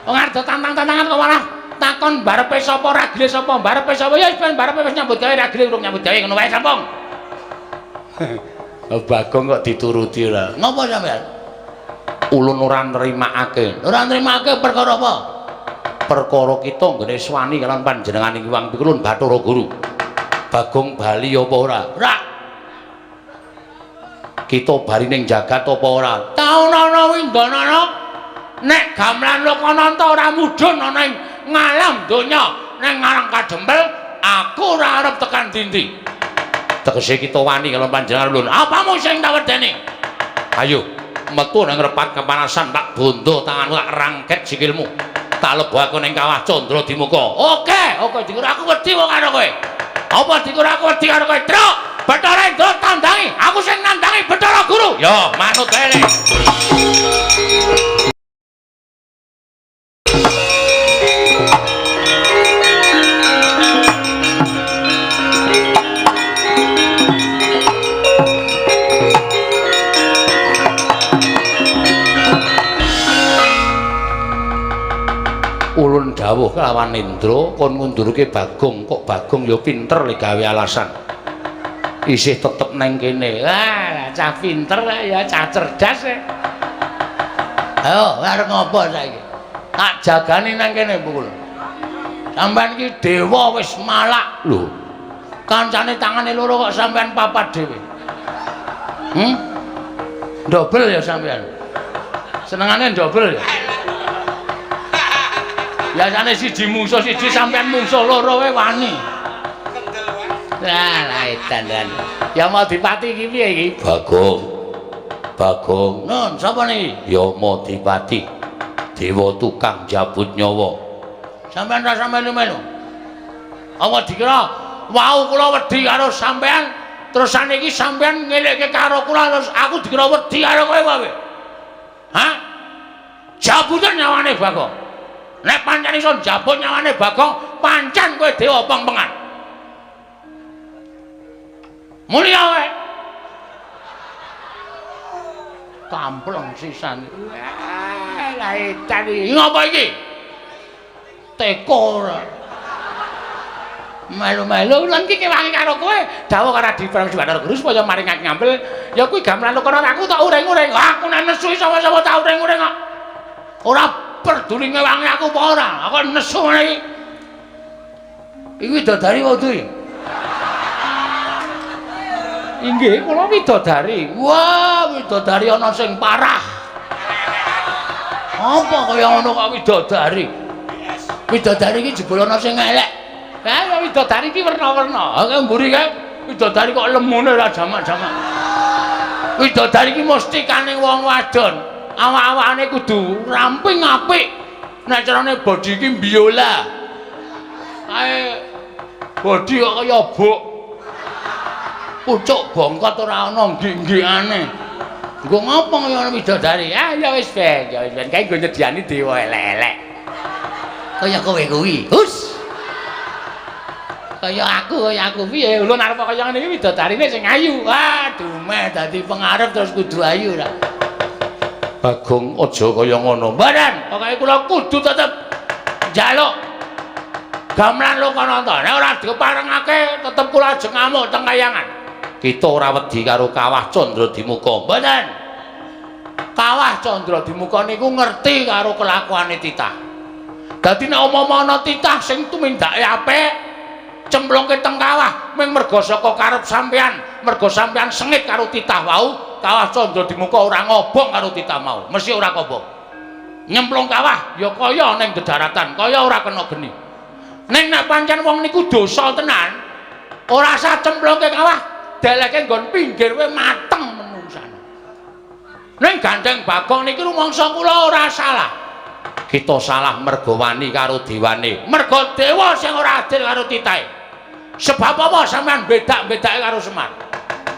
Wong arep tantang-tantangan kok malah takon mbarepe sapa ragile sapa mbarepe sapa ya ben mbarepe wis nyambut gawe ragile urung nyambut gawe ngono wae sampung. Bagong kok dituruti ora. Napa sampean? Ulun ora nrimakake. Ora nrimakake perkara apa? Perkara kita nggone swani kalian panjenenganing Iwang Pikulun Bathara Guru. Bagong bali apa ora? Ora. Kita bali ning jagat apa ora? Taunana windanana nek gamelan Lokananta ora mudhun ana ing ngalam donya ning Karang Kadempel aku ora arep tekan dindi. Tegese kita wani kalian panjenengan ulun. Apamu sing tak wedeni? Ayo metu nang repat kepanasan tak bondo tanganmu tak rangket sikilmu. Tak lebokake ning kawah Candra Dimuka. Oke dikur aku wedi wong karo kowe. Apa dikur aku wedi karo kowe? Truk, Bathara Indra tandangi. Aku sing nandangi Bathara Guru. Ya, manut ae. Ulun dawuh kelawan Indra kon ngundurke Bagong, kok Bagong ya pinter le gawe alasan. Isih tetep nang kene. Wah, cah pinter ya, cah cerdas. Ayo, arep ngopo saiki? Tak jagani nang kene pukul. Sampeyan iki dewa wis malak. Lho. Kancane tangane loro kok sampeyan papat dhewe. Dobel ya sampeyan. Senengane dobel ya. Biasane siji mungsuh siji sampean mungsuh loro wae wani. Lah edan. Ya mau dipati iki piye iki? Bagong. Nun, sapa niki? Ya Madipati. Dewa tukang jabut nyawa. Sampean ra melu-melu. Apa dikira wau kula wedi karo sampean terus saniki sampean ngelekke karo kula terus aku dikira wedi karo kowe wae. Hah? Jabutan nyawane Bagong. Nek pancen iso jabut nyawane Bagong, pancen kowe dewa peng-pengan. Mulya wae. Kampleng sisan. Lah edan iki. Ngopo iki? Teko ora. Melu-melu lan iki kewangi karo kowe, dawuh karo Diprang Bathara Guru supaya maringake ngampil. Ya kuwi gamelan Lokananta aku tak ureng-ureng. Aku nek nesu sapa-sapa tak ureng-ureng kok. Ora peduli ngewangi aku apa ora. Aku nesu ngene iki. Iki widodari wae iki. Inggih, kula widodari. Wah, widodari ana sing parah. Apa kaya ngono kok widodari? Widodari iki jebul ana sing elek. Ha, widodari iki werna-werna. Ha mburi kae widodari kok lemune ora jamak-jamak. Widodari iki mesti kaning wong wadon. Awak-awakane kudu ramping apik. Nek carane bodi iki biola. Kae bodi kok kaya bok. Pucuk bongkot ora ana nggih-nggihane. Nggo ngopo kaya widodari? Ah ya wis ben, kae nggo nyediani dewa elek-elek. Kaya kowe kuwi. Hus. Kaya aku piye? Ulun arep kaya ngene iki widodarine sing ayu. Waduh, meh dadi pengarep terus kudu ayu ra. Bagong aja kaya ngono. Mboten, pokoke kula kudu tetep njaluk gamelan Lokananta. Nek ora diparengake tetep kula ajeng ngamuk teng kayangan. Kita ora wedi karo Kawah Candradimuka. Mboten. Kawah Candradimuka niku ngerti karo kelakuane titah. Dadi nek umpama ana titah sing tumindake apik, cemplungke teng kawah mung merga saka karep sampean, merga sampean sengit karo titah wau, Kawah Candradimuka ora ngobong karo titah mau, mesti ora kobong. Nyemplung kawah ya kaya ning dedaratan, kaya ora kena geni. Ning nek pancen wong niku dosa tenan, ora usah cemplungke kawah, deleke nggon pinggir wae mateng menungsane. Ning gandeng Bagong niki rumangsa kula ora salah. Kita salah mergo wani karo dewane, mergo dewa sing ora adil karo titahe. Sebab apa sampean bedak-bedake karo Semar?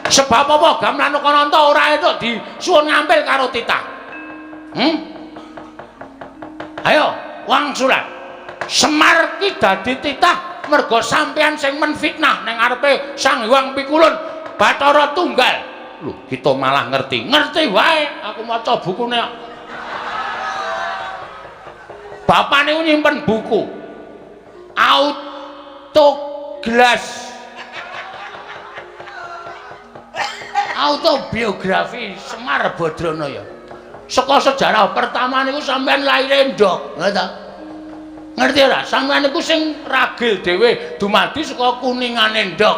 Sebab apa gamelan Lokananta ora entuk disuwun ngampil karo titah? Ayo, wangsulan. Semar ki dadi titah mergo sampean sing menfitnah ning ngarepe Sang Hyang Pikulun Bathara Tunggal. Lho, kita malah ngerti wae. Aku maca bukune kok. Bapakne nyimpen buku autobiografi Semar Badranaya. Saka sejarah pertama niku sampean laire ndok, ngerti ora? Sampean niku sing ragil dhewe dumadi saka kuningane ndok.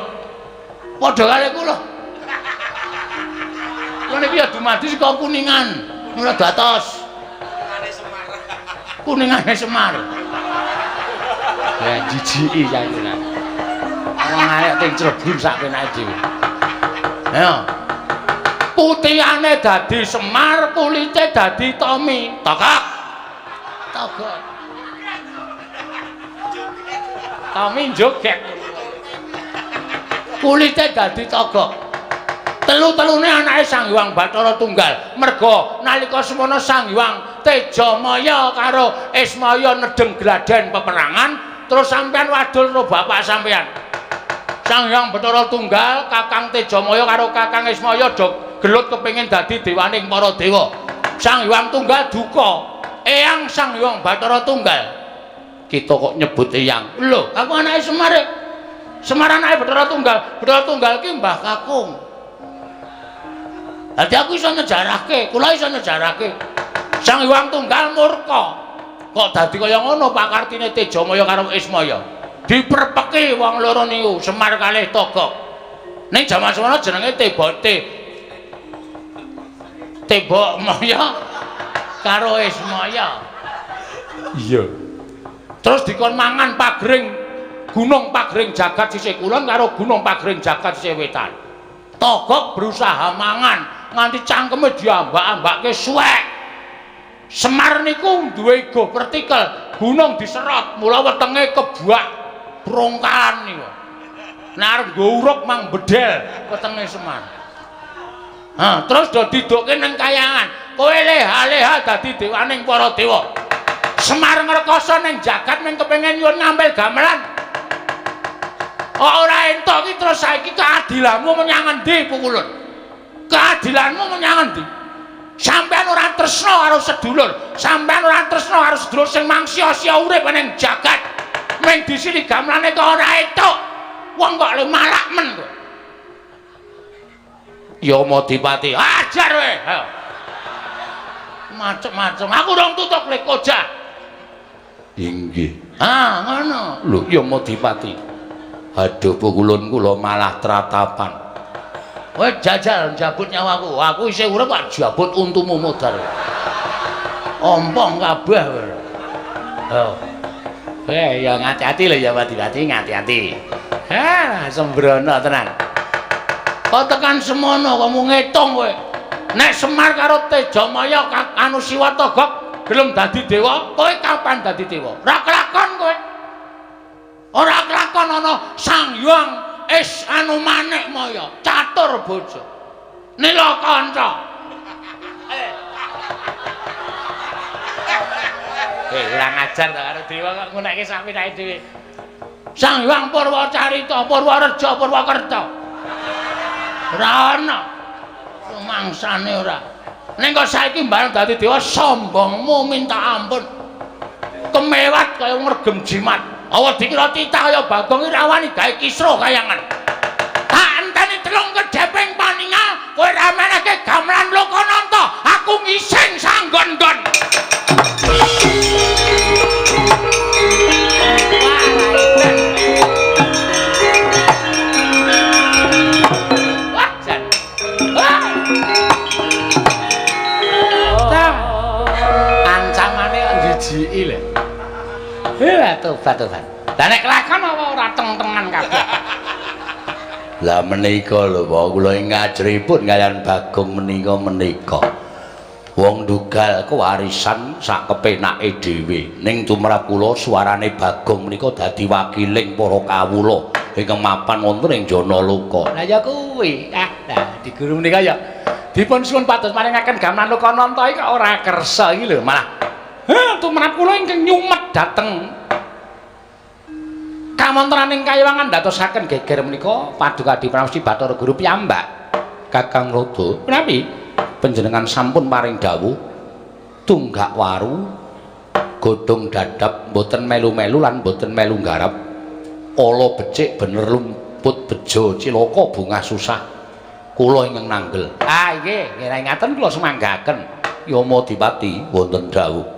Padha karo kula. Kula niki ya dumadi saka kuningan, ora datos. Kuningane Semar. Ya jijiki jangan. Wong arek teng Cirebon sak penake dhewe. Ya. Putihane dadi Semar, kulite dadi Tommy. Tokok. Tommy joget. Kulite dadi Togok. Telu-telune anake Sang Hyang Bathara Tunggal. Merga nalika semono Sang Hyang Tejamaya karo Ismaya nedeng gladen peperangan, terus sampean wadul karo bapak sampean. Sang Hyang Bathara Tunggal, Kakang Tejamaya karo Kakang Ismaya do gelut kepengin dadi dewaning para dewa. Sang Hyang Tunggal duka. Eyang Sang Hyang Bathara Tunggal. Kita kok nyebut eyang. Lho, aku anake Semar. Semar anake Bathara Tunggal. Bathara Tunggal ki Mbah Kakung. Dadi aku iso nyejarahke, kula iso nyejarahke. Sang Hyang Tunggal murka. Kok dadi kaya ngono pakartine Tejamaya karo Ismaya. Diperpeki wong loro niku, Semar kalih Togok. Ning jaman semono jenenge Tebok Maya karo Ismaya. Iya. Terus dikon mangan pagring Gunung Pagring Jagat sisih kulon karo Gunung Pagring Jagat sisih wetan. Togok berusaha mangan nganti cangkeme diambak-ambakke suwek. Semar niku duwe go partikel, gunung diserot, mula wetenge kebuak brongkalan niku. Nek arep nggo uruk mang bedel wetenge Semar. Terus do didukke ning kayangan. Kowe leha-leha dadi dewaning para dewa. Semar ngrekoso ning jagat ning kepengin nyuwun ngambil gamelan. Ora entuk iki terus saiki keadilanmu menyang endi Pukulun? Keadilanmu menyang endi? Sampeyan ora tresna karo sedulur, sampeyan ora tresna karo sedulur sing mangsia-sia urip ning jagat. Ming disini gamelane kok ora entuk. Wong kok le malak men kok. Ya Madipati, ajar kowe. Macem-macem. Aku rong tutuk le koja. Inggih. Ngono. Lho, ya Madipati. Aduh Pukulun kula malah tratapan. Kowe jajal njabut nyawaku. Aku isih urip kok jabut untumu modar. Ompong kabeh kowe. Ya ngati-ati lho ya Madipati, ngati-ati. Sembrono tenan. Kok tekan semono kok mung ngitung kowe. Nek Semar karo Tejamaya anu Siwa Togok gelem dadi dewa, kowe kapan dadi dewa? Ora kelakon kowe. Ora kelakon ana Sang Hyang anu Manikmaya, catur bojo. Nilakanca. Kurang ajar to karo dewa kok ngunekke sak pinake dhewe. Sang Hyang Purwacarita, Purwareja, Purwakerta. Ora ana. Mangsane ora. Ning kok saiki mbareng dadi dewa sombongmu minta ampun. Kemewat kaya ngregem jimat. Awa dikira titah kaya Bagong iki rawani gawe kisra kayangan. Tak enteni telung kedheping paningal, kowe ra menehke gamelan Lokananta, aku ngising sanggon-gon. Jijiki lho. Tobat. Lah nek kelakon apa ora teng-tengan kabeh. Lah menika lho kula ngajaripun kalian Bagong menika. Wong dugal kewarisan sak kepenake dhewe. Ning tumrap kula suarane Bagong menika dadi wakiling para kawula ingkang mapan wonten ing Janaloka. Lah ya kuwi. Nah, di guru menika ya dipun suwun pados maringaken gamelan Lokananta iki ora kersa iki lho, malah tumrap kula ingkang nyumet dhateng kamontraning kayawangan ndadosaken geger menika paduka diprawesti Bathara Guru piyambak. Kakang Rada, menawi panjenengan sampun paring dawuh tunggak waru godhong dadap mboten melu-melu lan mboten melu nggarap. Ala becik bener lumput bejo cilaka bungah susah. Kula ingkang nanggel. Nggih, ngaten kula semanggaken. Yama Dipati wonten dawuh.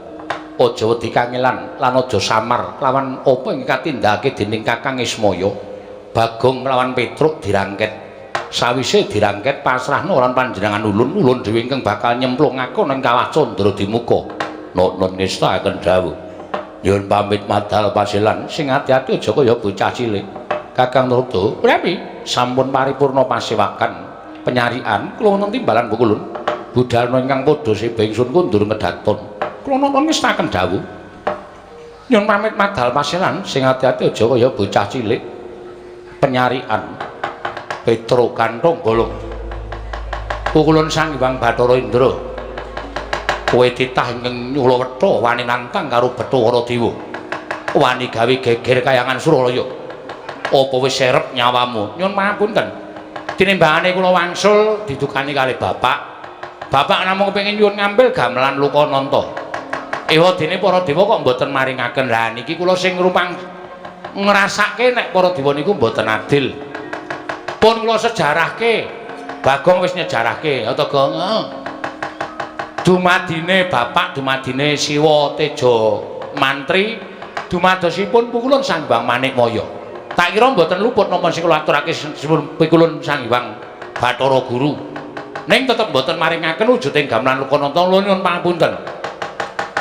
Aja wedi kangelan lan aja samar lawan apa ing katindakake dening Kakang Ismaya. Bagong lawan Petruk dirangket. Sawise dirangket pasrahna lan panjenengan ulun dhewe ingkang bakal nyemplungake nang kawah Candra Dimuka. Nun ngestaken dawuh. Nyuwun pamit madal pasilan sing ati-ati aja kaya bocah cilik. Kakang Rada, prami sampun paripurna pasewakan penyarian kula wonten timbalan Bukulun. Budalna ingkang padha seba ingsun kundur ngedaton. Kula nonton ngestaken dawuh. Nyuwun pamit madal pasilan sing ati-ati aja kaya bocah cilik. Penyarian Petruk kantong bolong. Pukulun Sang Hyang Bathara Indra. Kowe titah ingkang nyula wetha wani nantang karo Bathara Dewa. Wani gawe geger kayangan Suralaya. Apa wis serep nyawamu? Nyuwun pangapunten. Tinimbangane kula wangsul didukani kalih bapak. Bapak namung kepengin nyuwun ngambil gamelan Lokananta. Ewa dene para dewa kok mboten maringaken. Lah niki kula sing rumang ngrasake nek para dewa niku mboten adil. Pun kula sejarahke. Bagong wis nyejarahke, ya to, Gong. Dumadine bapak, dumadine Siwa Teja Mantri, dumadosipun Pukulun Sang Hyang Manikmaya. Tak kira mboten luput napa sing kula aturake sipun Pukulun Sang Hyang Bathara Guru. Ning tetep mboten maringaken wujuding gamelan Lokananta. Nyuwun pangapunten.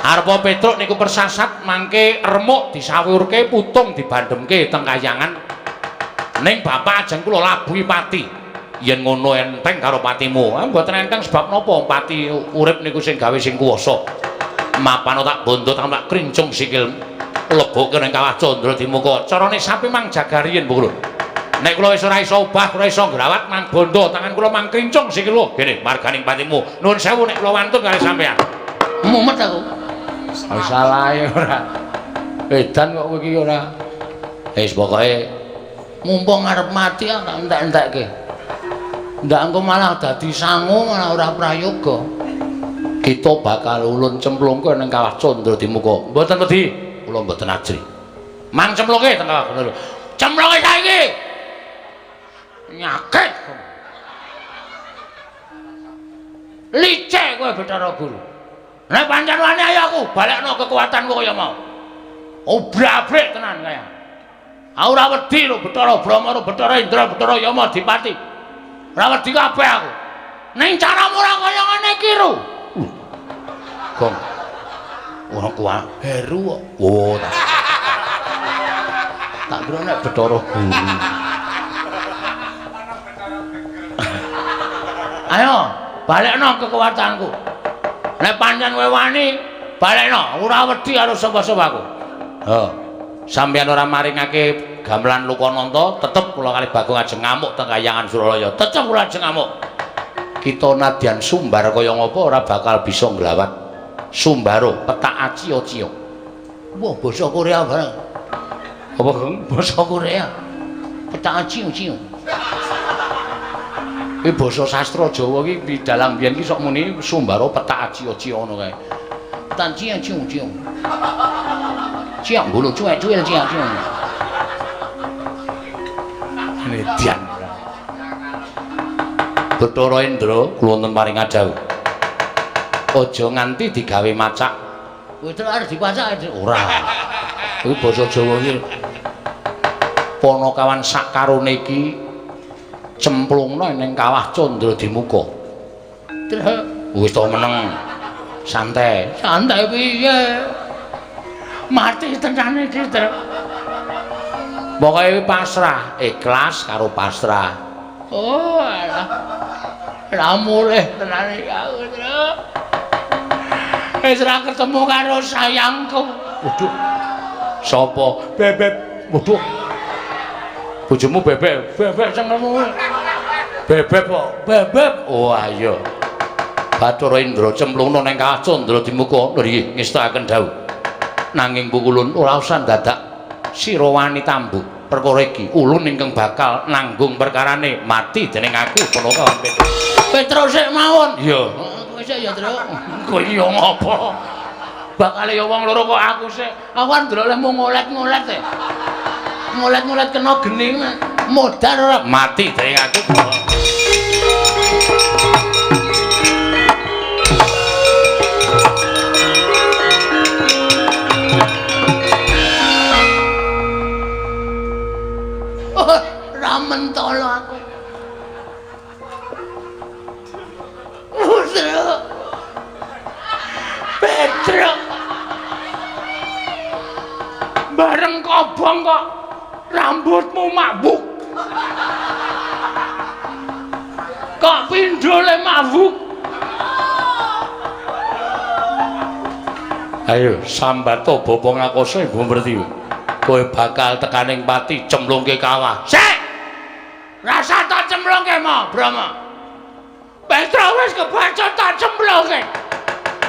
Arepa Petruk niku persasat mangke remuk disawurke putung dibandemke teng kayangan. Ning bapak ajeng kula labuhi pati. Yen ngono enteng karo patimu. Mboten enteng sebab napa pati urip niku sing gawe sing kuwasa. Mapano tak bondo tak krincung sikil lebokke ning kawah Candra Dimuka. Carane sapi mang jagariyen Bu Kulun. Nek kula wis ora iso obah, ora iso ngrawat mang bondo tangan kula mang krincung sikil. Kene marganing patimu. Nuwun sewu nek kula wantun kali sampean. Mumet aku. Salah ya ora. Edan kok kowe iki ora. Wis pokoke mumpung arep mati tak entek-entekke. Ndak engko malah dadi sangu malah ora prayoga. Kita bakal ulun cemplungke ning kawah Candra Dimuka. Mboten wedi, kula mboten ajri. Mang cemplungke teng kawah ngono lho. Cemplungke saiki. Nyakit. Licik kowe Bathara Guru. Nek pancen wani ayo aku balekno kekuatanku kaya mau. Obrak-abrik tenan kaya. Ora wedi lho Bathara Brahma, Bathara Indra, Bathara Yama Dipati. Ora wedi kabeh aku. Ning caramu ora kaya ngene iki lho. Gong. Ora kuat heru kok. Oh. Tak kira nek Bathara Guru. Ayo, balekno kekuatanku. Nek pancen kowe wani, balekno, ora wedi karo sapa-sapa aku. Heeh. Sampeyan ora maringake gamelan Lokananta, tetep kula kali Bagong ajeng ngamuk teng Kahyangan Suralaya. Tetep kula ajeng ngamuk. Kita nadyan sumbar kaya ngapa ora bakal bisa nglawat. Sumbaro petak acio-cio. Wah, basa Korea bareng. Apa, Gong? Basa Korea. Petak acio-cio. Iki basa sastra Jawa iki pidalang biyen ki sok muni sumbaro petak acio-cio ngono kae. Tan cio-cio. Ciang bulu cuek-cuek ciang. Nedyan. Bathara Indra kula wonten paring dawuh. Aja nganti digawe macak. Kuwi terus dipacak ora. Kuwi basa Jawa iki. Panakawan sak karone iki cemplungna ning kawah Candradimuka. Terus wis to meneng. Santai. Santai piye? Mati tenane iki, Tru. Pokoke pasrah, ikhlas karo pasrah. Oh, alah. Lah mulih tenane aku, Tru. Wis ora ketemu karo sayangku. Waduh. Sapa? Bebek. Waduh. Bojomu bebek. Bebek senengmu. Bebek kok. Bebek. Oh, ayo. Bathara Indra cemplungna ning kawah Candradimuka. Lho iki ngestakaken dawuh. Nanging pukulun ora usah dadak sira wani tambuk. Perkara iki ulun ingkang bakal nanggung perkarane mati dening aku Panakawan Petrus. Petrus sik mawon. Iya. Kowe sik ya, Tru. Kowe iki yo ngopo? Bakale ya wong loro kok aku sik. Aku kan ndelok le mung ngolet-ngolet e. Ngolet-ngolet kena geni modar ora mati dening aku. Mentolo aku. Petruk. Bareng kobong kok rambutmu mabuk. Kok pindhole mabuk. Ayo sambato bapa ngakoso ibu merti. Kowe bakal tekaning pati cemplungke kawah. Sik. Rasa tak cemplungke mo, Brama. Petruk wis kebacut tak cemplungke.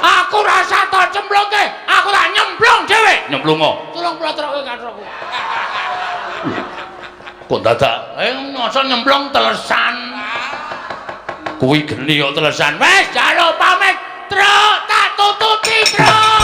Aku rasa tak cemplungke, aku tak nyemplung dhewe. Nyemplungo. Tulung plotroke kathroku. Kok dadak masa nyemplung telesan. Kuwi geni kok telesan. Wis jaluk pamit, Truk, tak tututi, Truk.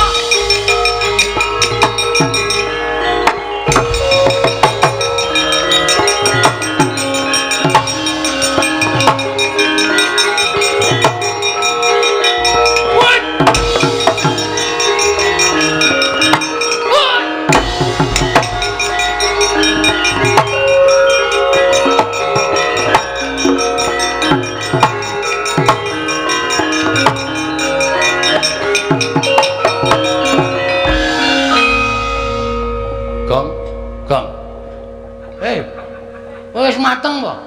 Wis mateng kok.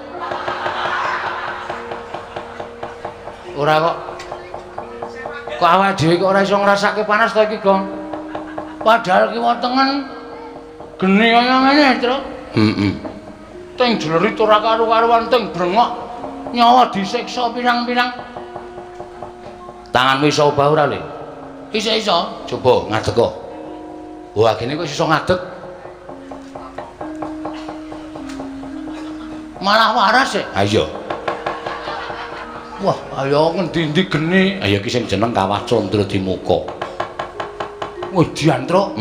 Ora kok. Kok awake dhewe kok ora iso ngrasake panas ta iki, Gong? Padahal ki wetengen geni kaya ngene, Tru. Heeh. Teng jlerit ora karo-karuan teng brengok. Nyawa disiksa pirang-pirang. Tanganmu iso obah ora, Le? Iso. Coba ngadeg kok. Wah, gene kok iso ngadeg. Malah waras sih. Ayo. Wah, ayo ngendi-endi geni. Ayo ki sing jeneng Kawah Candradimuka. Wih, diantro.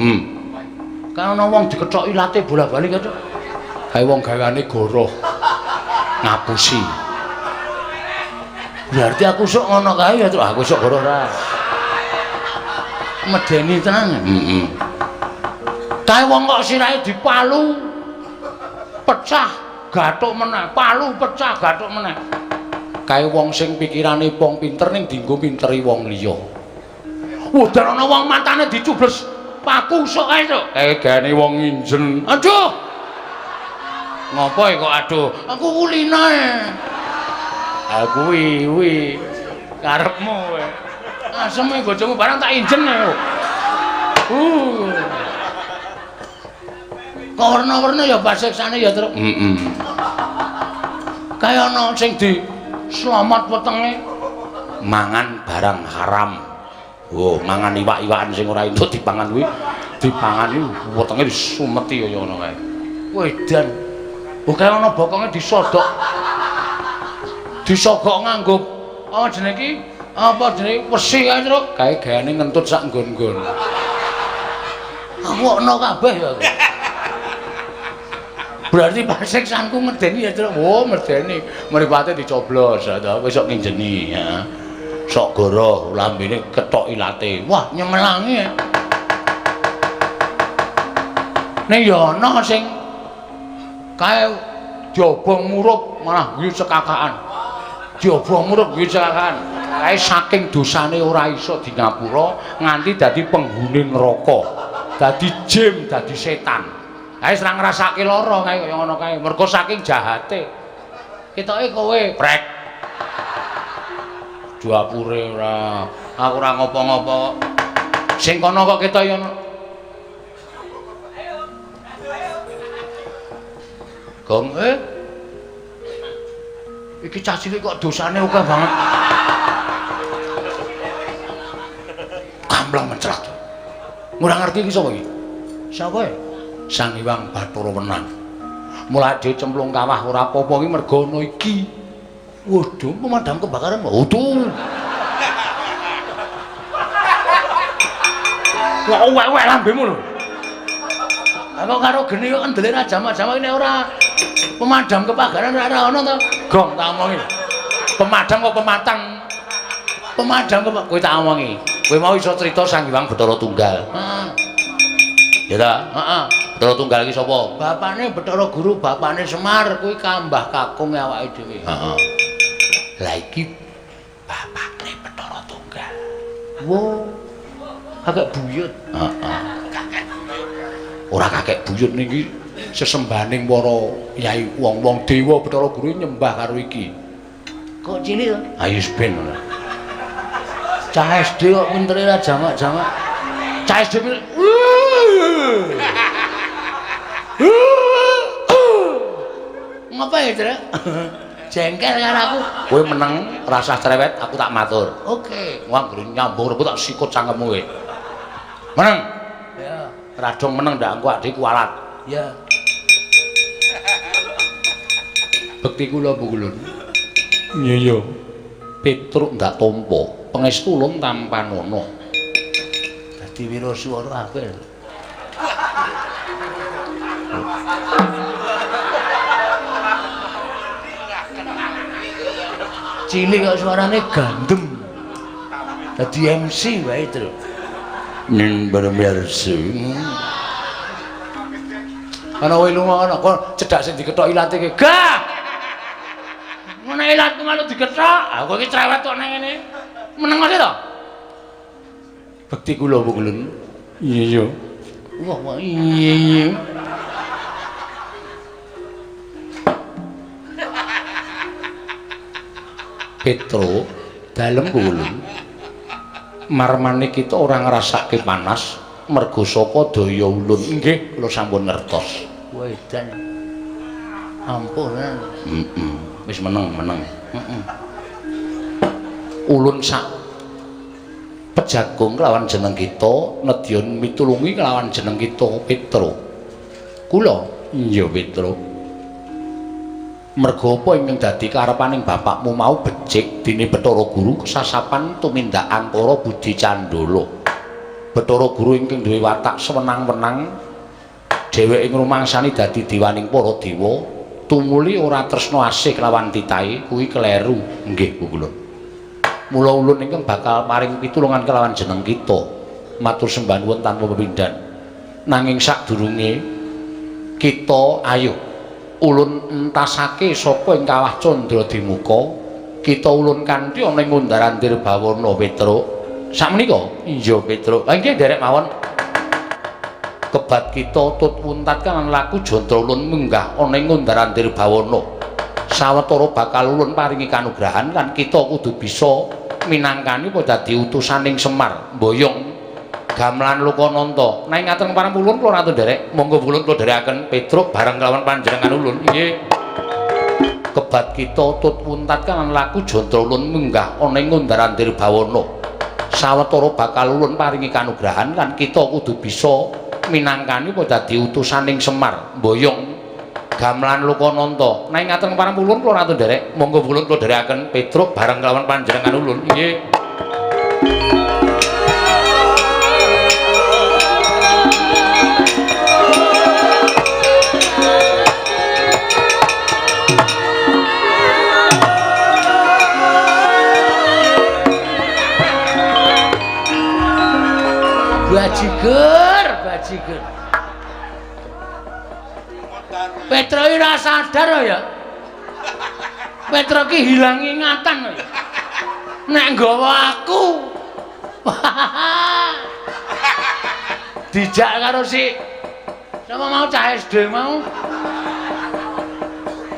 Kan ana wong dikethoki late bola-bali kok. Kae wong gaweane goroh. Ngapusi. Berarti aku sok ngono kae ya, Truk. Aku sok goroh ra. Medeni tenan. Kae wong kok sirahe dipalu. Pecah. Gathuk meneh, palu pecah gathuk meneh. Kae wong sing pikirane wong pinter ning dienggo pinteri wong liya. Udan ana wong matane dicubles paku sok kae, Cuk. Kae gane wong injen. Aduh. Ngopo kok aduh? Aku kulinae. Aku kuwi Karepmu kowe. Aseme bojomu barang tak injen kok. Kok warna-warna ya basiksane ya, Truk. Kaya ana sing di selamat wetenge mangan barang haram. Oh, mangan iwak-iwakan sing ora entuk dipangan kuwi, dipangan iki wetenge disumeti kaya ngono kae. Wedan. Oh, kaya ana bokonge disodok. Disogok nganggo apa jenenge iki? Apa jenenge wesi kae, Truk? Kae gaane ngentut sak nggon-nggon. Aku ono kabeh ya. Berarti pasiksanku medeni ya, Truk. Oh, medeni. Mripate dicoblos ta, wis sok nginjeni ya. Sok goro lambene kethok ilate. Wah, nyemelangi ya. Ning ya ana sing kae diobong murup malah guyu cekakaan. Diobong murup guyu cekakaan. Kae saking dosane ora iso di ngapura nganti dadi penghuni neraka. Dadi jim, dadi setan. Kae serang ngrasake lara kae kaya ngono kae. Mergo saking jahate. Ketoke kowe prek. Duapure ora. Aku ora ngopo-ngopo. Sing kono kok ketoke ngono. Gong iki cah cilik kok dosane akeh banget. Kamplang mencret. Ora ngerti iki sapa iki? Sapa ya? Sang Hyang Bathara Wenang. Mulai dhewe cemplung kawah ora apa-apa iki mergo ana iki. Waduh, pemadam kebakaran. Waduh. Kok ewek lambemu lho. Aku karo geni kok endele ra jamak-jamak ini ora pemadam kebakaran ora ana to. Gong tak omongi. Pemadam kok pematang. Pemadam kok kowe tak omongi. Kowe mau iso crita Sang Hyang Bathara Tunggal. Heeh. Ya ta? Heeh. Bathara Tunggal iki sapa? Bapane Bathara Guru, bapane Semar kuwi kambah kakung awake dhewe. Heeh. Lah iki bapane Bathara Tunggal. Wo. Agak buyut. Heeh. Ora kakek buyut niki sesembahaning para yai wong-wong dewa Bathara Guru nyembah karo iki. Kok cilik to? Ayo ben. Cah SD kok pintere ra jamak-jamak. Cah SD ngapa ya, Trek? Jengkel karo aku. Kowe meneng rasah cerewet, aku tak matur. Oke, wong guru nyambung rebut tak sikut cangkemmu kowe. Meneng. Ya. Radong meneng ndak engko adek kualat. Ya. Bekti kula bukulun. Iya ya. Petruk ndak tampa, pangestu ulun tampanono. Dadi wiraswara apik. Cilik kok suarane gandem. Dadi MC wae, Truk. Ning bermersu. Ana kowe lunga ana kok cedhak sing dikethok ilate ki. Gah! Ngono ilatku malu dikethok. Ah kowe iki cerewet kok nang ngene. Meneng mesti to? Bekti kula bukulun. Iya iya. Wah iya iya. Petro dalem kulun. Marmane kita ora ngrasake panas mergo saka daya ulun. Nggih, kula sampun ngertos. Wedan. Ampun. Wis meneng. Ulun sak pejagung kelawan jeneng kita, nedyan mitulungi kelawan jeneng kita Petro. Kula, iya Petro. Merga apa ingkang dadi karepaning bapakmu mau becik dene Bathara Guru kesasapan tumindakan para budi candala. Bathara Guru ingkang duwe watak sewenang-wenang dheweke ngrumangsani dadi dewaning para dewa, tumuli ora tresna asih kelawan titahe kuwi kleru. Nggih, Bu kula. Mula ulun ingkang bakal paring pitulungan kelawan jeneng kita. Matur sembah nuwun tanpa pepindhan. Nanging sadurunge kita ayo ulun entasake sapa ing kawah Candra Dimuka, kita ulun kanthi ana ing Ngundaran Tirbawana Petro. Sakmenika? Iya Petro. Ha nggih derek mawon. Kebat kita tut wuntat kan laku jantra ulun munggah ana ing Ngundaran Tirbawana. Sawetara bakal ulun paringi kanugrahan kan kita kudu bisa minangkani apa dadi utusaning Semar mboyong gamelan Lokananta. Nanging ngaten para pulun kula ratun derek, monggo pulun kula dherekaken Petruk bareng kelawan panjenengan ulun. Nggih. Kebat kita tut wuntat kan laku Jandra ulun munggah ana ing Ngundaran Dirbawana. Sawetara bakal ulun paringi kanugrahan kan kita kudu bisa minangkani apa dadi utusaning Semar mboyong gamelan Lokananta. Nanging ngaten para pulun kula ratun derek, monggo pulun kula dherekaken Petruk bareng kelawan panjenengan ulun. Nggih. Bajigur. Petro iki ora sadar ya. Petro ki hilang ingatan ya. Nek nggawa aku. Dijak karo si sama mau cah SD mau.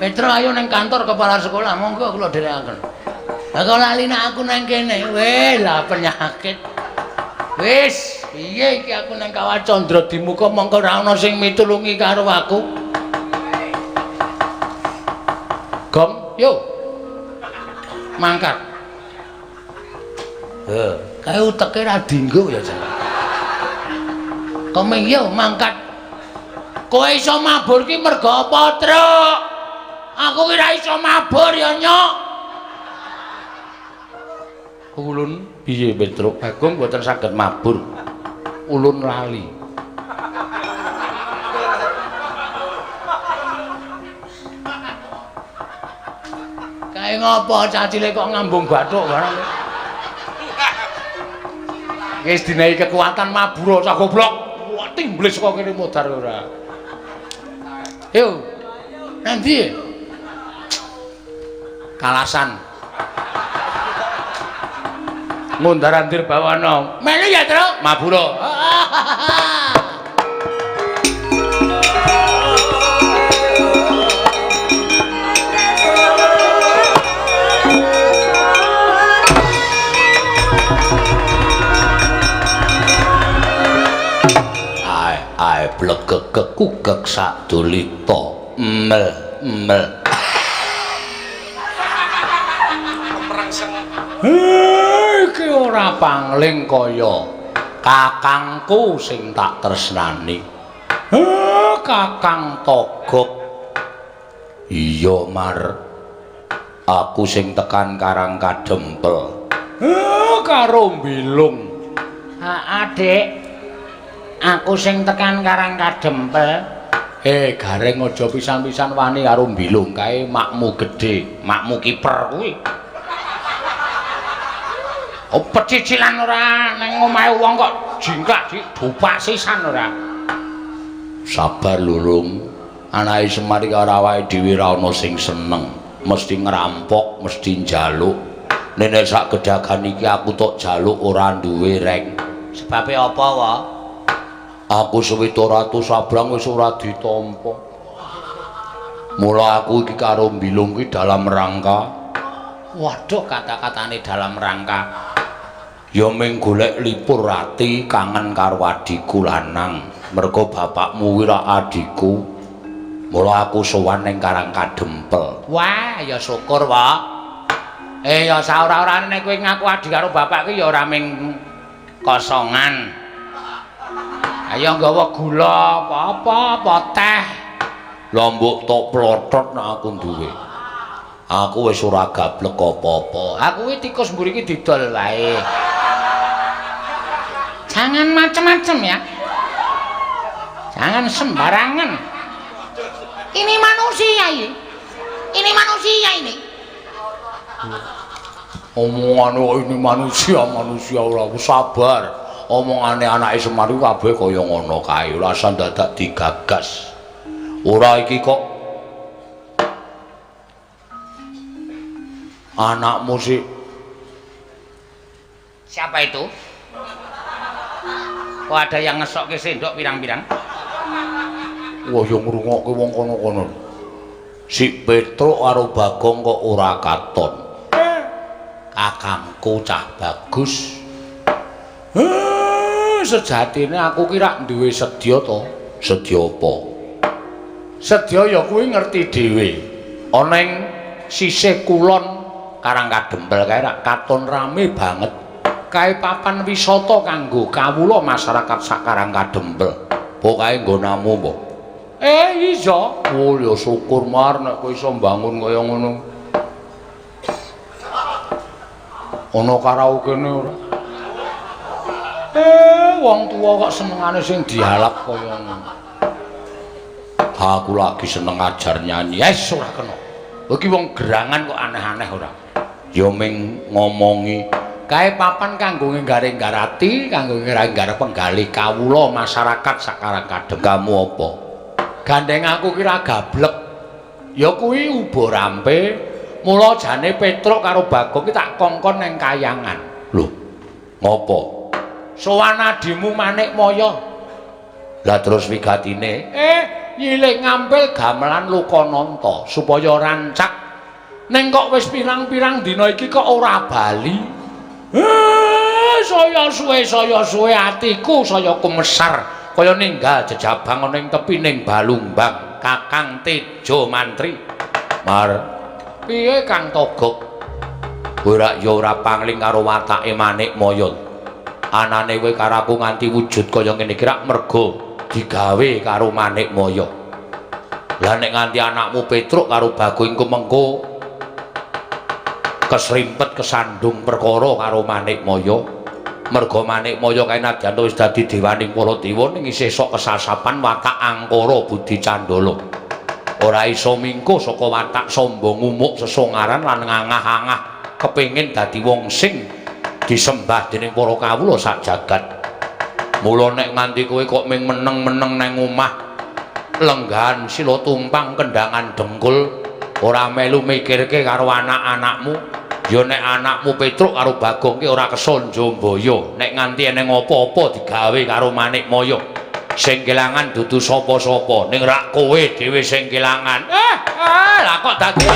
Petro ayo nang kantor kepala sekolah monggo kula dherekaken. Lah kok lali nek aku nang kene. Weh lah penyakit. Wis, piye iki aku nang Kawah Candra di muka mongko ora ana sing mitulungi karo aku. Gom, yo. Mangkat. Kae uteke ra dinggo ya, Jan. Komeng yo mangkat. Kowe iso mabur ki mergo apa, Truk? Aku ki ra iso mabur ya, Nyok. Ulun piye Petruk? Bagong mboten saged mabur. Ulun lali. Kae ngopo cacile kok ngambung bathuk barang. Wis dinehi kekuatan mabur cah goblok. Wah timblis kok kene modar ora. Yo. Nanti Kalasan. Ngundaran Dirbawana. Melu ya, Truk? Mabura. Ae blegek kugek sak dolita. Mel. Iki ora pangling kaya kakangku sing tak tresnani. Kakang Togok. Iya, Mar. Aku sing tekan Karang Kadempel. Karo Mbilung. Adik. Aku sing tekan Karang Kadempel. Gareng aja pisan-pisan wani karo Mbilung kae makmu gedhe, makmu kiper kuwi. Pecicilan ora nang omahe wong kok jingklak dibupak sisan ora. Sabar Lurung. Anake Semar iki ora awake dhewe ra ana sing seneng, mesti ngrampok, mesti njaluk. Nek sak gedhagan iki aku tok jaluk ora duwe reng. Sebabe apa, Wa? Aku suwi 200 sabrang wis ora ditampa. Mula aku iki karo Mbilung ki dalam rangka. Waduh kata-katane dalam rangka. Ya ming golek lipur ati kangen karo adhiku lanang. Mergo bapakmu kuwi ra adhiku. Mula aku sowan ning Karang Kadempel. Wah, ya syukur, Wa. Ya saora-orane nek kowe ngaku adhi karo bapak ki ya ora ming kosongan. Ayo nggawa gula apa teh. Lombok tok plothot nek aku duwe. Aku wis ora gablek apa-apa. Aku iki tikus mburi iki didol wae. Jangan macem-macem ya. Jangan sembarangan. Ini manusia ini. Ini manusia ini. Omongane kok ini manusia ora sabar. Omongane anake Semar iki kabeh kaya ngono kae. Ora usah dadak digagas. Ora iki kok anakmu sih. Siapa itu? Kok ada yang ngesokke sendok pirang-pirang? Wah, yang ngrungokke wong kono-kono. Si Petruk karo Bagong kok ora katon. kakangku cah bagus. Sejatine aku ki rak duwe sedya to. Sedya apa? Sedya ya kuwi ngerti dhewe. Ana ing sisih kulon Karangkadempel kae rak katon rame banget. Kae papan wisata kanggo kawula masyarakat sak Karangkadempel. Pokoke nggonamu mbok. Iya. Oh ya syukur mar nek kowe iso mbangun kaya ngono. Ana karaokene ora? Wong tuwa kok senengane sing dialap kaya ngono. Aku lagi seneng ajar nyanyi. Ora kena. Iki wong gerangan kok aneh-aneh ora. Ya ming ngomongi kae papan kanggo nggareng-garati, kanggo nggareng penggalih kawula masyarakat sak Karangkadem. Kamu apa? Gandeng aku kira gablek. Ya kuwi uba rampe. Mula jane Petruk karo Bagong ki tak kongkon ning kayangan. Lho, ngopo? Sowan adimu Manik Maya. Lah terus wigatine, nyilik ngampil gamelan Lokananta supaya rancak. Ning kok wis pirang-pirang dina iki kok ora bali. Saya suwe atiku saya kumesar kaya ninggal jejabang ana ing tepining Balumbang Kakang Tejo Mantri. Mar piye Kang Togok? Ora ya ora pangling karo watake Manik Maya. Anane kowe karo aku nganti wujud kaya ngene iki rak mergo digawe karo Manik Maya. Lah nek nganti anakmu Petruk karo Bagong engko mengko kesrimpet kesandung perkara karo Manik Maya. Merga Manik Maya kae nadyan wis dadi dewaning para dewa ning isih sok kesasapan watak angkara budi candala. Ora iso mingko saka watak sombong umuk sesongaran lan ngangah-angah kepengin dadi wong sing disembah dening para kawula sak jagat. Mula nek nganti kowe kok ming meneng-meneng nang omah lenggahan sila tumpang kendangan dengkul ora melu mikirke karo anak-anakmu. Ya nek anakmu Petruk karo Bagong ki ora kesonjo mbaya nek nganti eneng apa-apa digawe karo Manik Maya. Sing kelangan dudu sapa-sapa ning rak kowe dhewe sing kelangan. Lah kok dadi